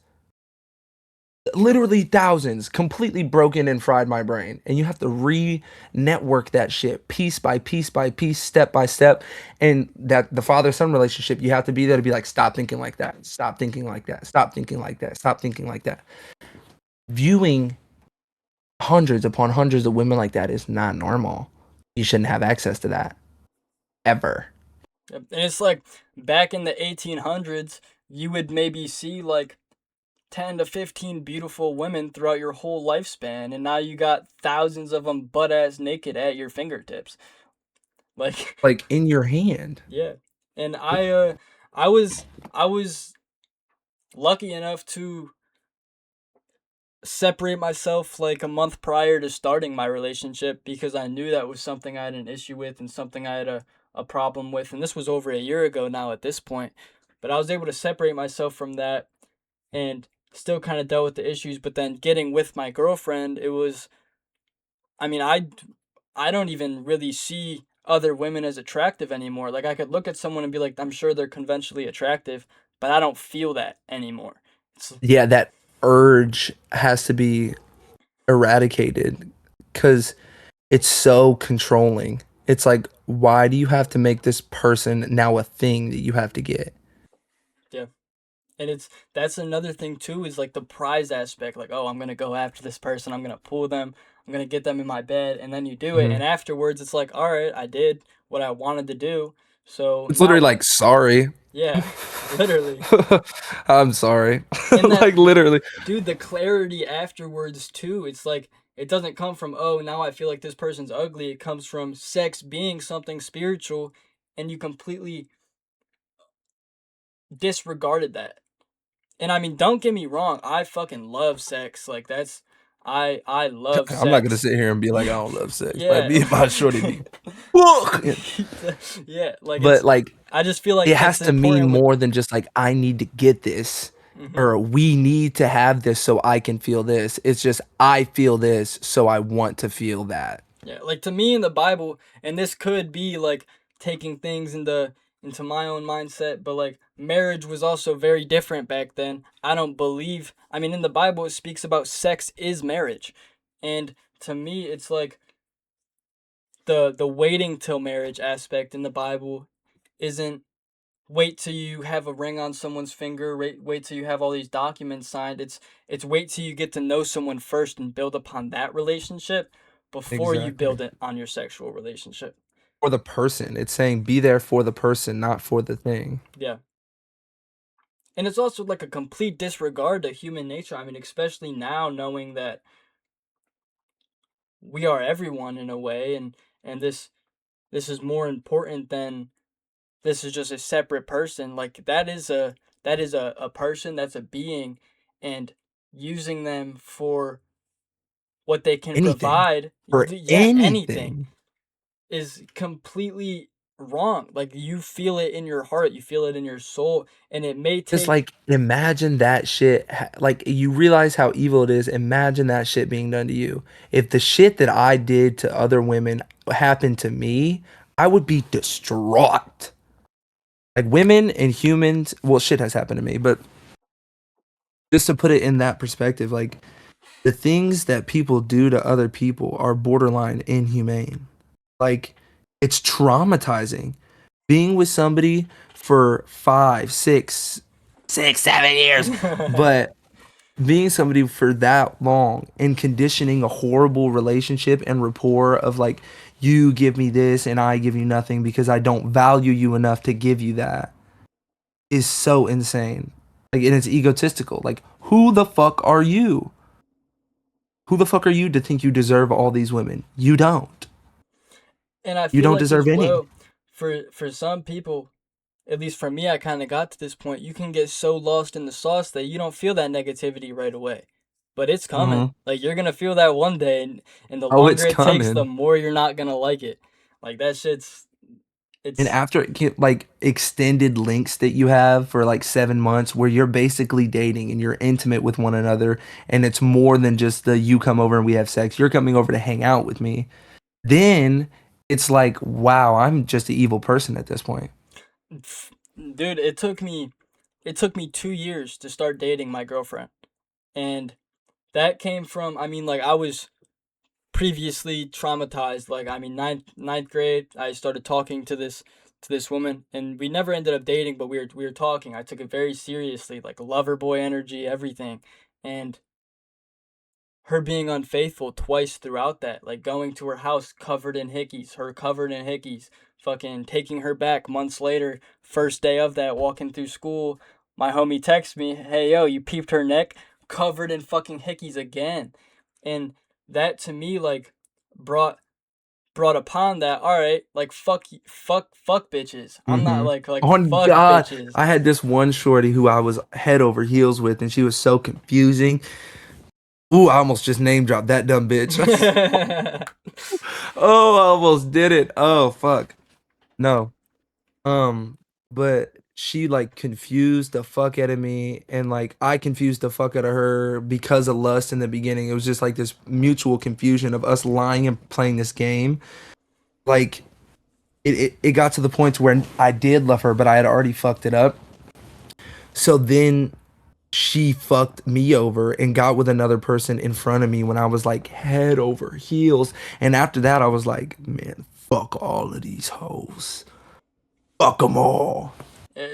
S2: literally thousands, completely broken and fried my brain. And you have to re-network that shit piece by piece by piece, step by step. And that the father-son relationship, you have to be there to be like, stop thinking like that, stop thinking like that, stop thinking like that, stop thinking like that. Viewing hundreds upon hundreds of women like that is not normal. You shouldn't have access to that ever.
S1: And it's like back in the 1800s, you would maybe see like 10 to 15 beautiful women throughout your whole lifespan, and now you got thousands of them butt ass naked at your fingertips. Like,
S2: Like in your hand.
S1: yeah. And I was lucky enough to separate myself like a month prior to starting my relationship because I knew that was something I had an issue with and something I had a problem with. And this was over a year ago now at this point. But I was able to separate myself from that and still kind of dealt with the issues. But then getting with my girlfriend, it was, I mean, I don't even really see other women as attractive anymore. Like I could look at someone and be like, I'm sure they're conventionally attractive, but I don't feel that anymore. It's,
S2: Yeah, that urge has to be eradicated because it's so controlling. It's like, why do you have to make this person now a thing that you have to get?
S1: yeah. And that's another thing too is like the prize aspect. Like, oh, I'm gonna go after this person. I'm gonna pull them. I'm gonna get them in my bed, and then you do it,
S2: Mhm.
S1: and afterwards it's like, all right, I did what I wanted to do. So
S2: It's
S1: now
S2: literally
S1: what?
S2: like, sorry.
S1: Yeah, literally.
S2: I'm sorry.
S1: And that,
S2: Like, literally.
S1: dude, the clarity afterwards too. It's like it doesn't come from, oh, now I feel like this person's ugly. It comes from sex being something spiritual, and you completely disregarded that. And I mean, don't get me wrong, I fucking love sex. Like that's I love
S2: I'm not gonna
S1: sex.
S2: sit here and be like, I don't love sex. Like,
S1: Yeah.
S2: me and my shorty be, "Whoa."
S1: Yeah, like
S2: But like,
S1: I just feel like
S2: it
S1: it's
S2: has to mean
S1: important with
S2: more than just like, I need to get this
S1: mhm.
S2: or we need to have this so I can feel this. It's just, I feel this, so I want to feel that.
S1: Yeah, like to me in the Bible, and this could be like taking things into my own mindset, but like marriage was also very different back then. I don't believe, I mean in the Bible it speaks about sex is marriage. And to me it's like the waiting till marriage aspect in the Bible isn't wait till you have a ring on someone's finger, wait till you have all these documents signed. It's wait till you get to know someone first and build upon that relationship before you
S2: Exactly.
S1: build it on your sexual relationship.
S2: For the person. It's saying be there for the person, not for the thing.
S1: Yeah. And it's also like a complete disregard to human nature. I mean, especially now knowing that we are everyone in a way and this is more important than this is just a separate person. Like that is a person, that's a being, and using them for what they can
S2: Anything.
S1: provide,
S2: For
S1: yeah, anything
S2: anything.
S1: is completely wrong. Like you feel it in your heart, you feel it in your soul, and it may
S2: Just
S1: take
S2: like imagine that shit. Like you realize how evil it is. Imagine that shit being done to you. If the shit that I did to other women happened to me, I would be distraught. Like women and humans, well, shit has happened to me, but just to put it in that perspective, like the things that people do to other people are borderline inhumane. Like it's traumatizing. Being with somebody for 5, 6, 7 years, but being somebody for that long and conditioning a horrible relationship and rapport of like, you give me this and I give you nothing because I don't value you enough to give you that is so insane. Like, and it's egotistical. Like, who the fuck are you? Who the fuck are you to think you deserve all these women? You don't.
S1: and I
S2: You
S1: feel
S2: don't
S1: like as
S2: deserve any.
S1: well for some people, at least for me, I kind of got to this point. You can get so lost in the sauce that you don't feel that negativity right away. But it's coming.
S2: Hmm.
S1: Like you're gonna feel that one day, and the
S2: Oh, it's
S1: longer it takes, the
S2: coming.
S1: more you're not gonna like it. Like that shit's
S2: And
S1: it's
S2: after like extended links that you have for like 7 months where you're basically dating and you're intimate with one another and it's more than just the you come over and we have sex, you're coming over to hang out with me. Then it's like, wow, I'm just an evil person at this point.
S1: dude. It took me 2 years to start dating my girlfriend, and that came from, I mean, like, I was previously traumatized. Like, I mean, ninth grade, I started talking to this woman, and we never ended up dating, but we were talking. I took it very seriously, like lover boy energy, everything. And her being unfaithful twice throughout that, like going to her house covered in hickeys, her covered in hickeys, fucking taking her back months later, first day of that, walking through school, my homie texts me, hey yo, you peeped her neck, covered in fucking hickeys again. And that to me, like, brought upon that, all right, like, fuck bitches. I'm not
S2: Mm-hmm.
S1: like
S2: On
S1: fuck
S2: God,
S1: bitches.
S2: I had this one shorty who I was head over heels with, and she was so confusing. Ooh, I almost just name dropped that dumb bitch. Oh, I almost did it. Oh, fuck. No. But she like confused the fuck out of me, and like I confused the fuck out of her because of lust in the beginning. It was just like this mutual confusion of us lying and playing this game. Like it got to the point where I did love her, but I had already fucked it up. So then she fucked me over and got with another person in front of me when I was like head over heels. And after that, I was like, man, fuck all of these hoes. Fuck them all.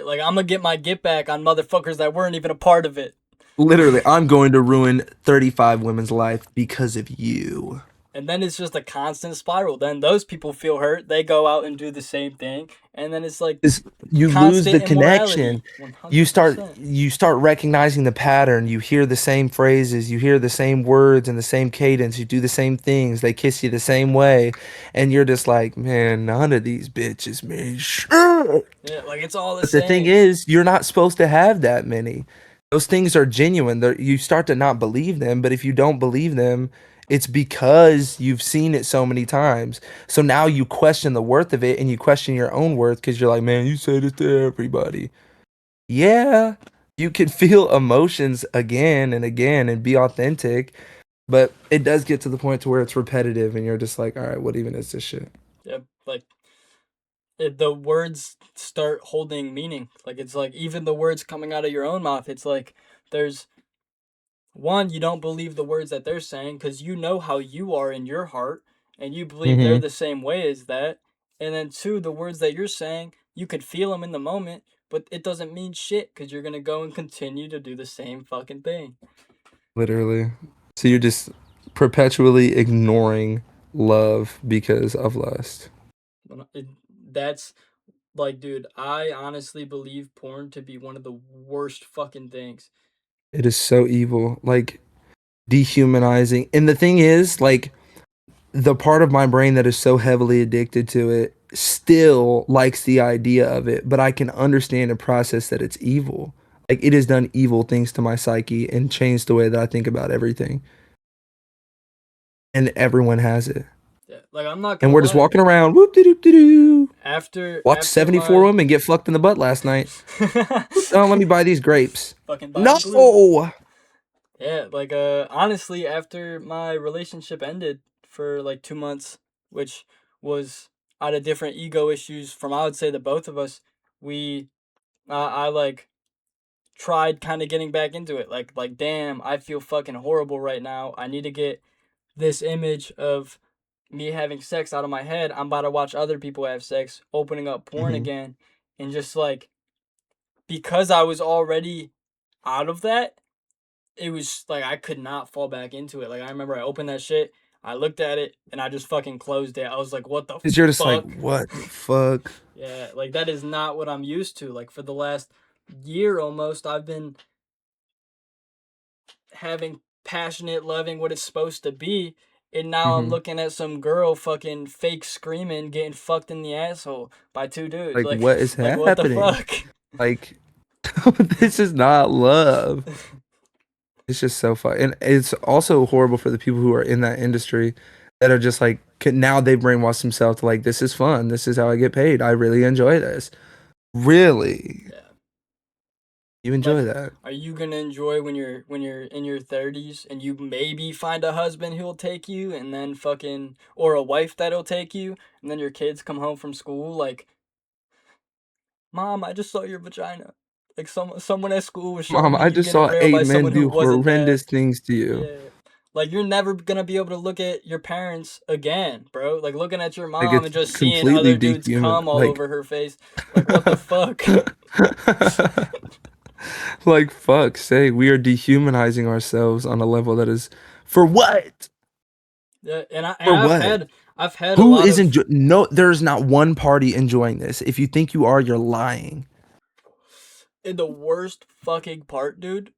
S1: Like, I'm gonna get my get back on motherfuckers that weren't even a part of it.
S2: Literally, I'm going to ruin 35 women's life because of you.
S1: And then it's just a constant spiral. Then those people feel hurt. They go out and do the same thing. And then it's like
S2: Is you lose
S1: constant
S2: the connection.
S1: immorality.
S2: You start
S1: 100%.
S2: you start recognizing the pattern. You hear the same phrases, you hear the same words and the same cadence, you do the same things, they kiss you the same way, and you're just like, man, none of these bitches mean shit.
S1: Yeah, like, it's all the
S2: But the thing
S1: same.
S2: is, you're not supposed to have that many. Those things are genuine. You start to not believe them, but if you don't believe them, it's because you've seen it so many times. So now you question the worth of it and you question your own worth because you're like, man, you say this to everybody. Yeah, you can feel emotions again and again and be authentic, but it does get to the point to where it's repetitive and you're just like, all right, what even is this shit?
S1: Yeah, like, the words start holding meaning. Like, it's like, even the words coming out of your own mouth, it's like, there's one, you don't believe the words that they're saying because you know how you are in your heart, and you believe they're
S2: Mm-hmm.
S1: the same way as that. And then two, the words that you're saying, you could feel them in the moment, but it doesn't mean shit because you're gonna go and continue to do the same fucking thing.
S2: Literally. So you're just perpetually ignoring love because of lust.
S1: That's like, dude, I honestly believe porn to be one of the worst fucking things.
S2: It is so evil, like dehumanizing. And the thing is, like, the part of my brain that is so heavily addicted to it still likes the idea of it, but I can understand and process that it's evil. Like, it has done evil things to my psyche and changed the way that I think about everything. And everyone has it.
S1: Yeah, like, I'm not
S2: And
S1: gonna
S2: we're just
S1: lie.
S2: walking around, whoop de doop de doo. Watched
S1: After
S2: 74
S1: my
S2: women get fucked in the butt last night. Oh, let me buy these grapes.
S1: fucking buying glue.
S2: No.
S1: Yeah, like, honestly, after my relationship ended for like 2 months, which was out of different ego issues from, I would say, the both of us, we I like tried kind of getting back into it. Like, damn, I feel fucking horrible right now. I need to get this image of me having sex out of my head. I'm about to watch other people have sex, opening up porn
S2: Hmm.
S1: again, and just like, because I was already out of that, it was like I could not fall back into it. Like, I remember I opened that shit, I looked at it, and I just fucking closed it. I was like, what the
S2: Because you're just like,
S1: fuck?
S2: what the fuck?
S1: Yeah, like, that is not what I'm used to. Like, for the last year almost, I've been having passionate loving what it's supposed to be, and now I'm
S2: Hmm.
S1: looking at some girl fucking fake screaming, getting fucked in the asshole by two dudes.
S2: Like,
S1: Like,
S2: what is
S1: like, what the
S2: happening?
S1: fuck?
S2: Like, this is not love. It's just so fun. And it's also horrible for the people who are in that industry that are just like, now they've brainwashed themselves to like, this is fun. This is how I get paid. I really enjoy this. Really?
S1: Yeah.
S2: You enjoy
S1: Like,
S2: that?
S1: are you gonna enjoy when you're in your 30s and you maybe find a husband who'll take you, and then fucking, or a wife that'll take you, and then your kids come home from school like, Mom, I just saw your vagina. Like someone at school was showing
S2: Mom,
S1: me
S2: I
S1: you
S2: just
S1: getting
S2: saw
S1: railed
S2: 8
S1: by
S2: men
S1: someone who
S2: do
S1: wasn't there.
S2: horrendous things to you.
S1: Yeah. Like you're never gonna be able to look at your parents again, bro. Like looking at your
S2: Like,
S1: mom
S2: it's
S1: and just seeing
S2: completely
S1: other dudes
S2: dehuman.
S1: cum all over her face. Like what the fuck?
S2: Like, fuck, say we are dehumanizing ourselves on a level that is for what?
S1: Yeah, and
S2: For what?
S1: I've had a
S2: Who
S1: lot
S2: is
S1: of
S2: no, there's not one party enjoying this. If you think you are, you're lying.
S1: and the worst fucking part, dude,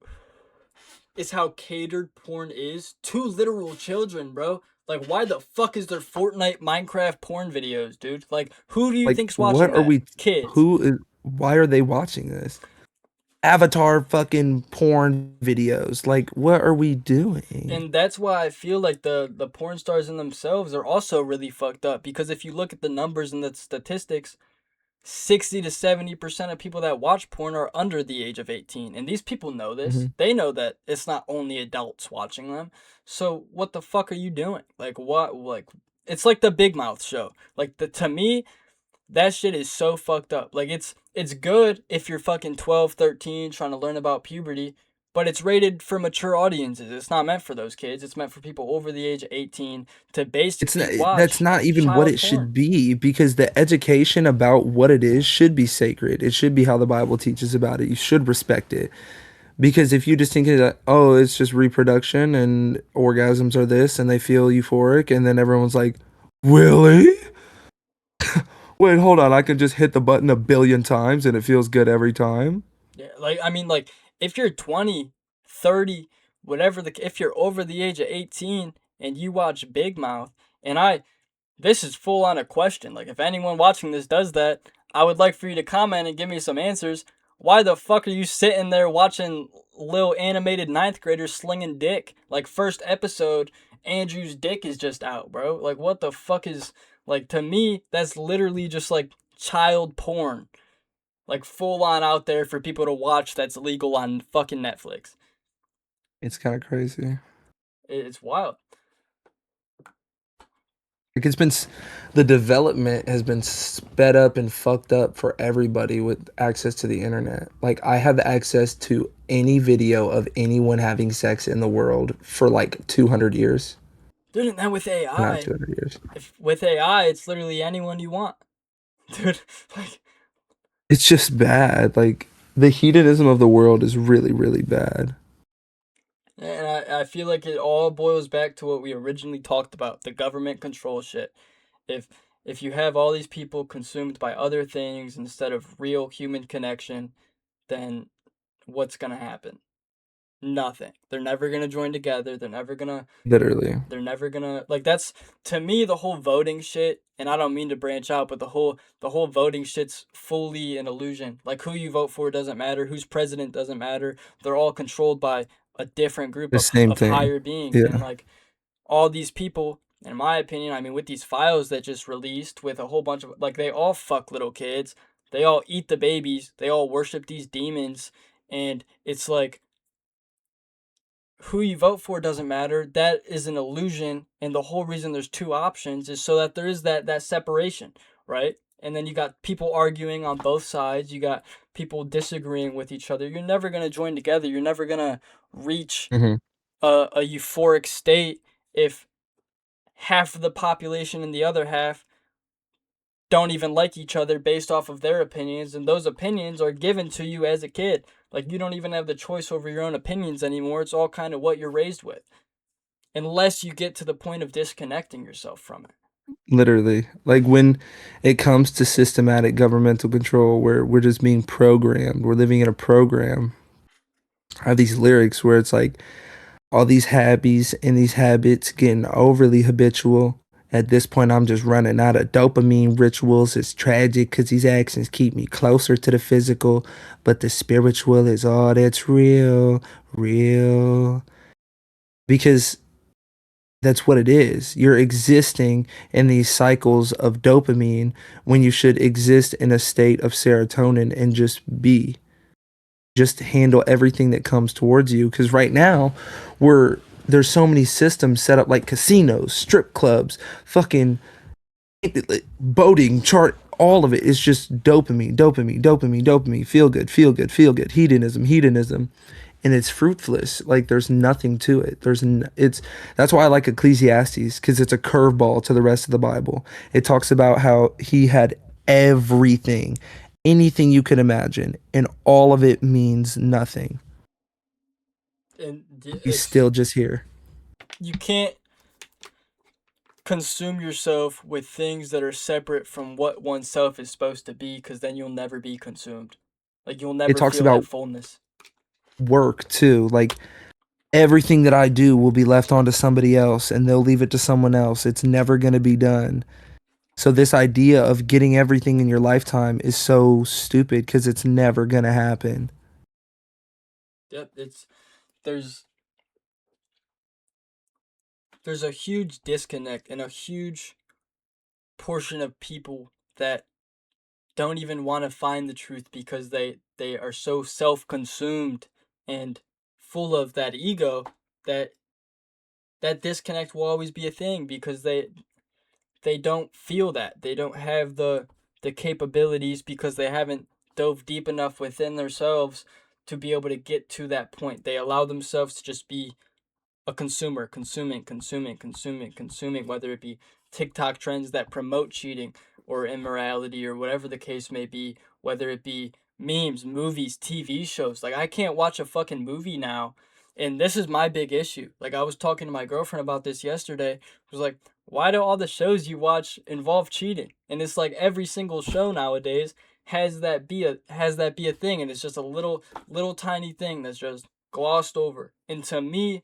S1: is how catered porn is to literal children, bro. Like, why the fuck is there Fortnite, Minecraft porn videos, dude? Like, who do you
S2: Like,
S1: think's
S2: what
S1: watching
S2: are
S1: that?
S2: we
S1: Kids.
S2: who is why are they watching this? Avatar fucking porn videos. Like, what are we doing?
S1: And that's why I feel like the porn stars in themselves are also really fucked up. Because if you look at the numbers and the statistics, 60 to 70% of people that watch porn are under the age of 18. And these people know this.
S2: Mhm.
S1: They know that it's not only adults watching them. So what the fuck are you doing? Like what like it's like the Big Mouth show. Like to me, that shit is so fucked up. Like it's good if you're fucking 12, 13 trying to learn about puberty, but it's rated for mature audiences. It's not meant for those kids. It's meant for people over the age of 18 to
S2: It's not,
S1: basically
S2: that's
S1: watch
S2: not even what
S1: child
S2: it
S1: porn.
S2: should be because the education about what it is should be sacred. It should be how the Bible teaches about it. You should respect it. Because if you just think that, oh, it's just reproduction and orgasms are this and they feel euphoric, and then everyone's like, really? Wait, hold on. I can just hit the button a billion times and it feels good every time.
S1: Yeah, like I mean like if you're 20, 30, whatever if you're over the age of 18 and you watch Big Mouth and I this is full on a question. Like if anyone watching this does that, I would like for you to comment and give me some answers. Why the fuck are you sitting there watching little animated ninth graders slinging dick? Like first episode, Andrew's dick is just out, bro. Like what the fuck is like to me that's literally just like child porn. Like full on out there for people to watch that's legal on fucking Netflix.
S2: It's kind of crazy.
S1: It's wild.
S2: Like the development has been sped up and fucked up for everybody with access to the internet. Like I have access to any video of anyone having sex in the world for like 200 years.
S1: Dude, and now with
S2: Not
S1: AI,
S2: 200 years.
S1: if with AI, it's literally anyone you want. Dude, like
S2: It's just bad. Like the hedonism of the world is really, really bad.
S1: and I feel like it all boils back to what we originally talked about, the government control shit. If if you have all these people consumed by other things instead of real human connection, then what's gonna happen? Nothing. They're never gonna join together.
S2: Literally.
S1: They're never gonna like that's to me the whole voting shit, and I don't mean to branch out, but the whole voting shit's fully an illusion. Like who you vote for doesn't matter, who's president doesn't matter. They're all controlled by a different group
S2: The same
S1: of
S2: thing.
S1: higher beings. And
S2: Yeah.
S1: like all these people, in my opinion, I mean with these files that just released with a whole bunch of like they all fuck little kids, they all eat the babies, they all worship these demons, and it's like who you vote for doesn't matter. That is an illusion, and the whole reason there's two options is so that there is that separation, right? And then you got people arguing on both sides. You got people disagreeing with each other. You're never gonna join together. You're never gonna reach
S2: Hmm.
S1: a euphoric state if half of the population and the other half don't even like each other based off of their opinions, and those opinions are given to you as a kid. Like you don't even have the choice over your own opinions anymore. It's all kind of what you're raised with, unless you get to the point of disconnecting yourself from it.
S2: Literally. Like when it comes to systematic governmental control where we're just being programmed, we're living in a program. I have these lyrics where it's like all these habits and these habits getting overly habitual. At this point, I'm just running out of dopamine rituals. It's tragic because these actions keep me closer to the physical, but the spiritual is all that's real, real. Because that's what it is. You're existing in these cycles of dopamine when you should exist in a state of serotonin and just be. Just handle everything that comes towards you. Because right now, there's so many systems set up like casinos, strip clubs, fucking boating chart, all of it is just dopamine, dopamine, dopamine, dopamine, feel good, feel good, feel good, hedonism, hedonism, and it's fruitless. Like there's nothing to it. It's that's why I like Ecclesiastes because it's a curveball to the rest of the Bible. It talks about how he had everything, anything you could imagine, and all of it means nothing.
S1: And
S2: He's
S1: it's
S2: still just here.
S1: you can't consume yourself with things that are separate from what oneself is supposed to be, because then you'll never be consumed. Like you'll
S2: It
S1: never
S2: talks
S1: feel that
S2: about
S1: fullness.
S2: work too. Like everything that I do will be left onto somebody else and they'll leave it to someone else. It's never going to be done. So this idea of getting everything in your lifetime is so stupid because it's never going to happen.
S1: Yep, there's there's a huge disconnect and a huge portion of people that don't even want to find the truth because they are so self-consumed and full of that ego that that disconnect will always be a thing because they don't feel that. They don't have the capabilities because they haven't dove deep enough within themselves to be able to get to that point. They allow themselves to just be a consumer, consuming, whether it be TikTok trends that promote cheating or immorality or whatever the case may be, whether it be memes, movies, TV shows. Like, I can't watch a fucking movie now. And this is my big issue. Like, I was talking to my girlfriend about this yesterday. I was like, why do all the shows you watch involve cheating? And it's like every single show nowadays has that be a thing, and it's just a little tiny thing that's just glossed over. And to me,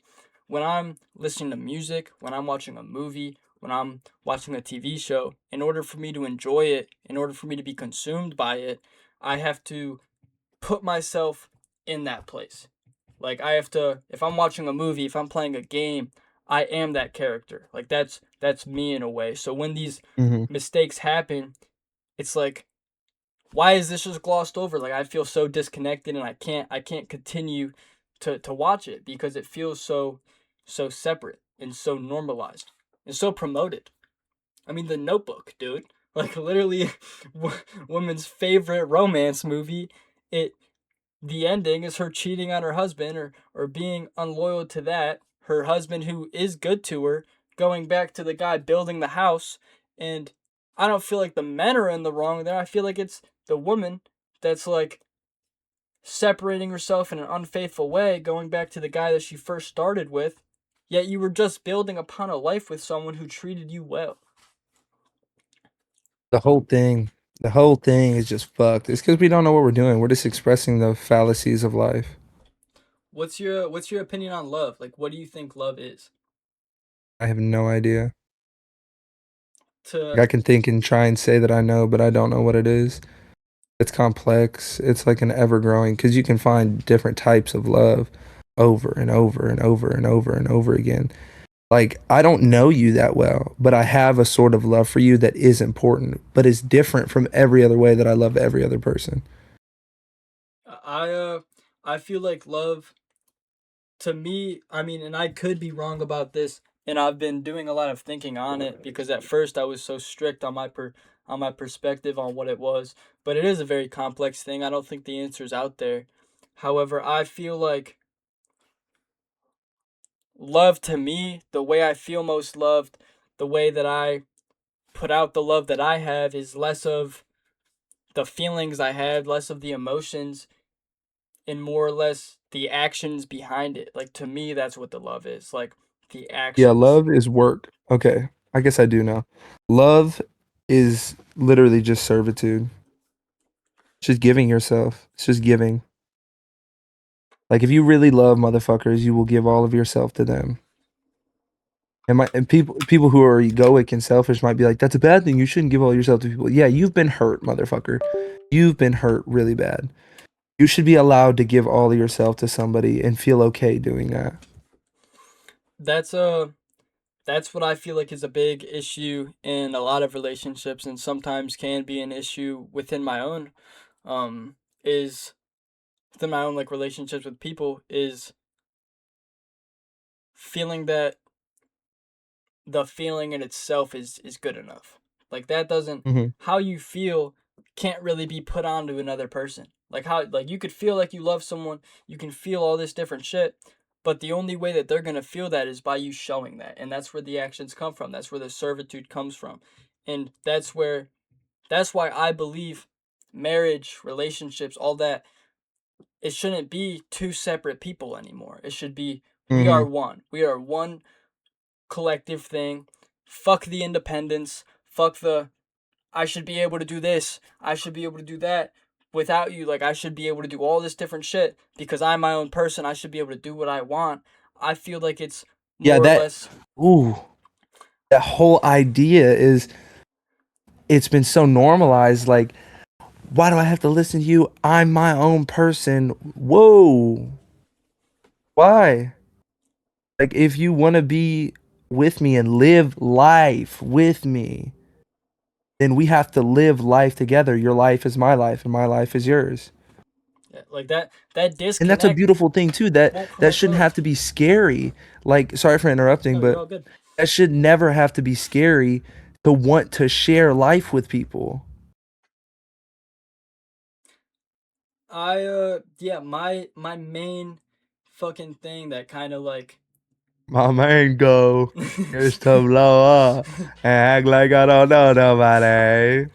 S1: when I'm listening to music, when I'm watching a movie, when I'm watching a TV show, in order for me to enjoy it, in order for me to be consumed by it, I have to put myself in that place. Like I have to, if I'm watching a movie, if I'm playing a game, I am that character. Like that's me in a way. So when these
S2: Hmm.
S1: mistakes happen, it's like, why is this just glossed over? Like I feel so disconnected and I can't continue to watch it because it feels so separate and so normalized and so promoted. I mean, The Notebook, dude. Like literally woman's favorite romance movie. It the ending is her cheating on her husband or being unloyal to that. Her husband who is good to her going back to the guy building the house, and I don't feel like the men are in the wrong there. I feel like it's the woman that's like separating herself in an unfaithful way, going back to the guy that she first started with, yet you were just building upon a life with someone who treated you well.
S2: The whole thing, the whole thing is just fucked. It's because we don't know what we're doing. We're just expressing the fallacies of life.
S1: What's your opinion on love? Like what do you think love is?
S2: I have no idea. Like,
S1: To
S2: I can think and try and say that I know, but I don't know what it is. It's complex. It's like an ever growing because you can find different types of love over and over and over and over and over again. Like, I don't know you that well, but I have a sort of love for you that is important, but is different from every other way that I love every other person.
S1: I uh I feel like love to me, I mean, and I could be wrong about this, and I've been doing a lot of thinking on it because at first I was so strict on my perspective on what it was, but it is a very complex thing. I don't think the answer's out there. However, I feel like love to me, the way I feel most loved, the way that I put out the love that I have is less of the feelings I have, less of the emotions, and more or less the actions behind it. Like to me, that's what the love is. Like the
S2: Yeah,
S1: actions.
S2: love is work. Okay, I guess I do know. Love is literally just servitude. It's just giving yourself. It's just giving. Like if you really love motherfuckers, you will give all of yourself to them. And people who are egoic and selfish might be like, that's a bad thing. You shouldn't give all yourself to people. Yeah, you've been hurt, motherfucker. You've been hurt really bad. You should be allowed to give all of yourself to somebody and feel okay doing that.
S1: That's uh that's what I feel like is a big issue in a lot of relationships and sometimes can be an issue within my own is within my own like relationships with people is feeling that the feeling in itself is good enough. Like that doesn't how you feel can't really be put onto another person. Like how like you could feel like you love someone, you can feel all this different shit, but the only way that they're going to feel that is by you showing that. And that's where the actions come from. That's where the servitude comes from. And that's why I believe marriage, relationships, all that, it shouldn't be two separate people anymore. It should be we are one. We are one collective thing. Fuck the independence. Fuck the I should be able to do this. I should be able to do that. Without you, like I should be able to do all this different shit because I'm my own person. I should be able to do what I want. I feel like it's more or less.
S2: That whole idea is it's been so normalized. Like, why do I have to listen to you? I'm my own person. Whoa. Why? Like, if you want to be with me and live life with me, then we have to live life together. Your life is my life, and my life is yours.
S1: Yeah, like that disconnect.
S2: And that's a beautiful thing too. That shouldn't have to be scary. Like, sorry for interrupting,
S1: No, you're all
S2: but
S1: good.
S2: that should never have to be scary to want to share life with people.
S1: Yeah, my main fucking thing that kind of like
S2: My mango is to blow up and act like I don't know nobody.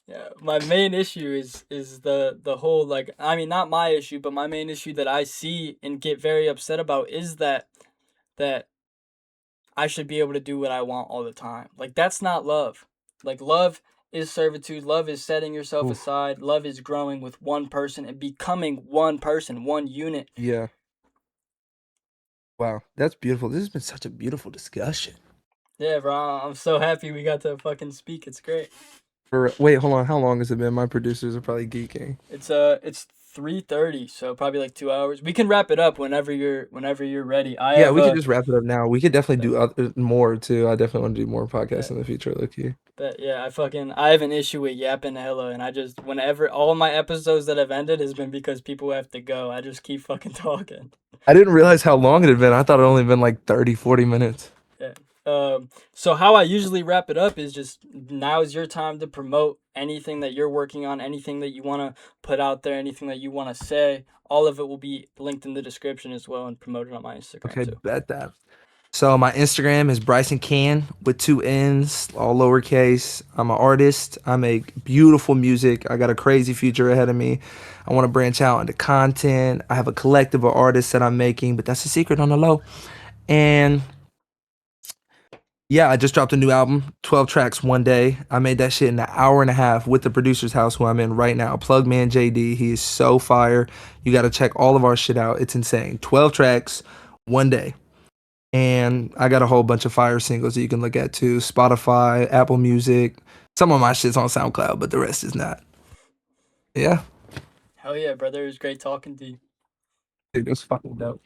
S1: Yeah, my main issue is the whole like I mean not my issue, but my main issue that I see and get very upset about is that I should be able to do what I want all the time. Like that's not love. Like love is servitude, love is setting yourself
S2: Oof.
S1: aside, love is growing with one person and becoming one person, one unit.
S2: Yeah. Wow, that's beautiful. This has been such a beautiful discussion.
S1: Yeah, bro, I'm so happy we got to fucking speak. It's great.
S2: Wait, hold on. How long has it been? My producers are probably geeking.
S1: It's 3:30, so probably like 2 hours. We can wrap it up whenever you're ready.
S2: Yeah, we could just wrap it up now. We could definitely do more too. I definitely want to do more podcasts
S1: Yeah.
S2: in the future, Loki.
S1: But yeah, I have an issue with yapping hella, and I just whenever all my episodes that have ended has been because people have to go. I just keep fucking talking.
S2: I didn't realize how long it had been. I thought it only been like 30, 40 minutes.
S1: Yeah. So how I usually wrap it up is just now is your time to promote anything that you're working on, anything that you want to put out there, anything that you want to say. All of it will be linked in the description as well and promoted on my Instagram
S2: Okay,
S1: too.
S2: bet that. So my Instagram is BRYSONCANN with 2 N's, all lowercase. I'm an artist. I make beautiful music. I got a crazy future ahead of me. I want to branch out into content. I have a collective of artists that I'm making, but that's a secret on the low. And yeah, I just dropped a new album, 12 tracks one day. I made that shit in an hour and a half with the producer's house who I'm in right now. Plug Man JD. He is so fire. You got to check all of our shit out. It's insane. 12 tracks one day. And I got a whole bunch of fire singles that you can look at too. Spotify, Apple Music. Some of my shit's on SoundCloud, but the rest is not. Yeah.
S1: Hell yeah, brother! It was great talking to you.
S2: Dude, it was fucking dope.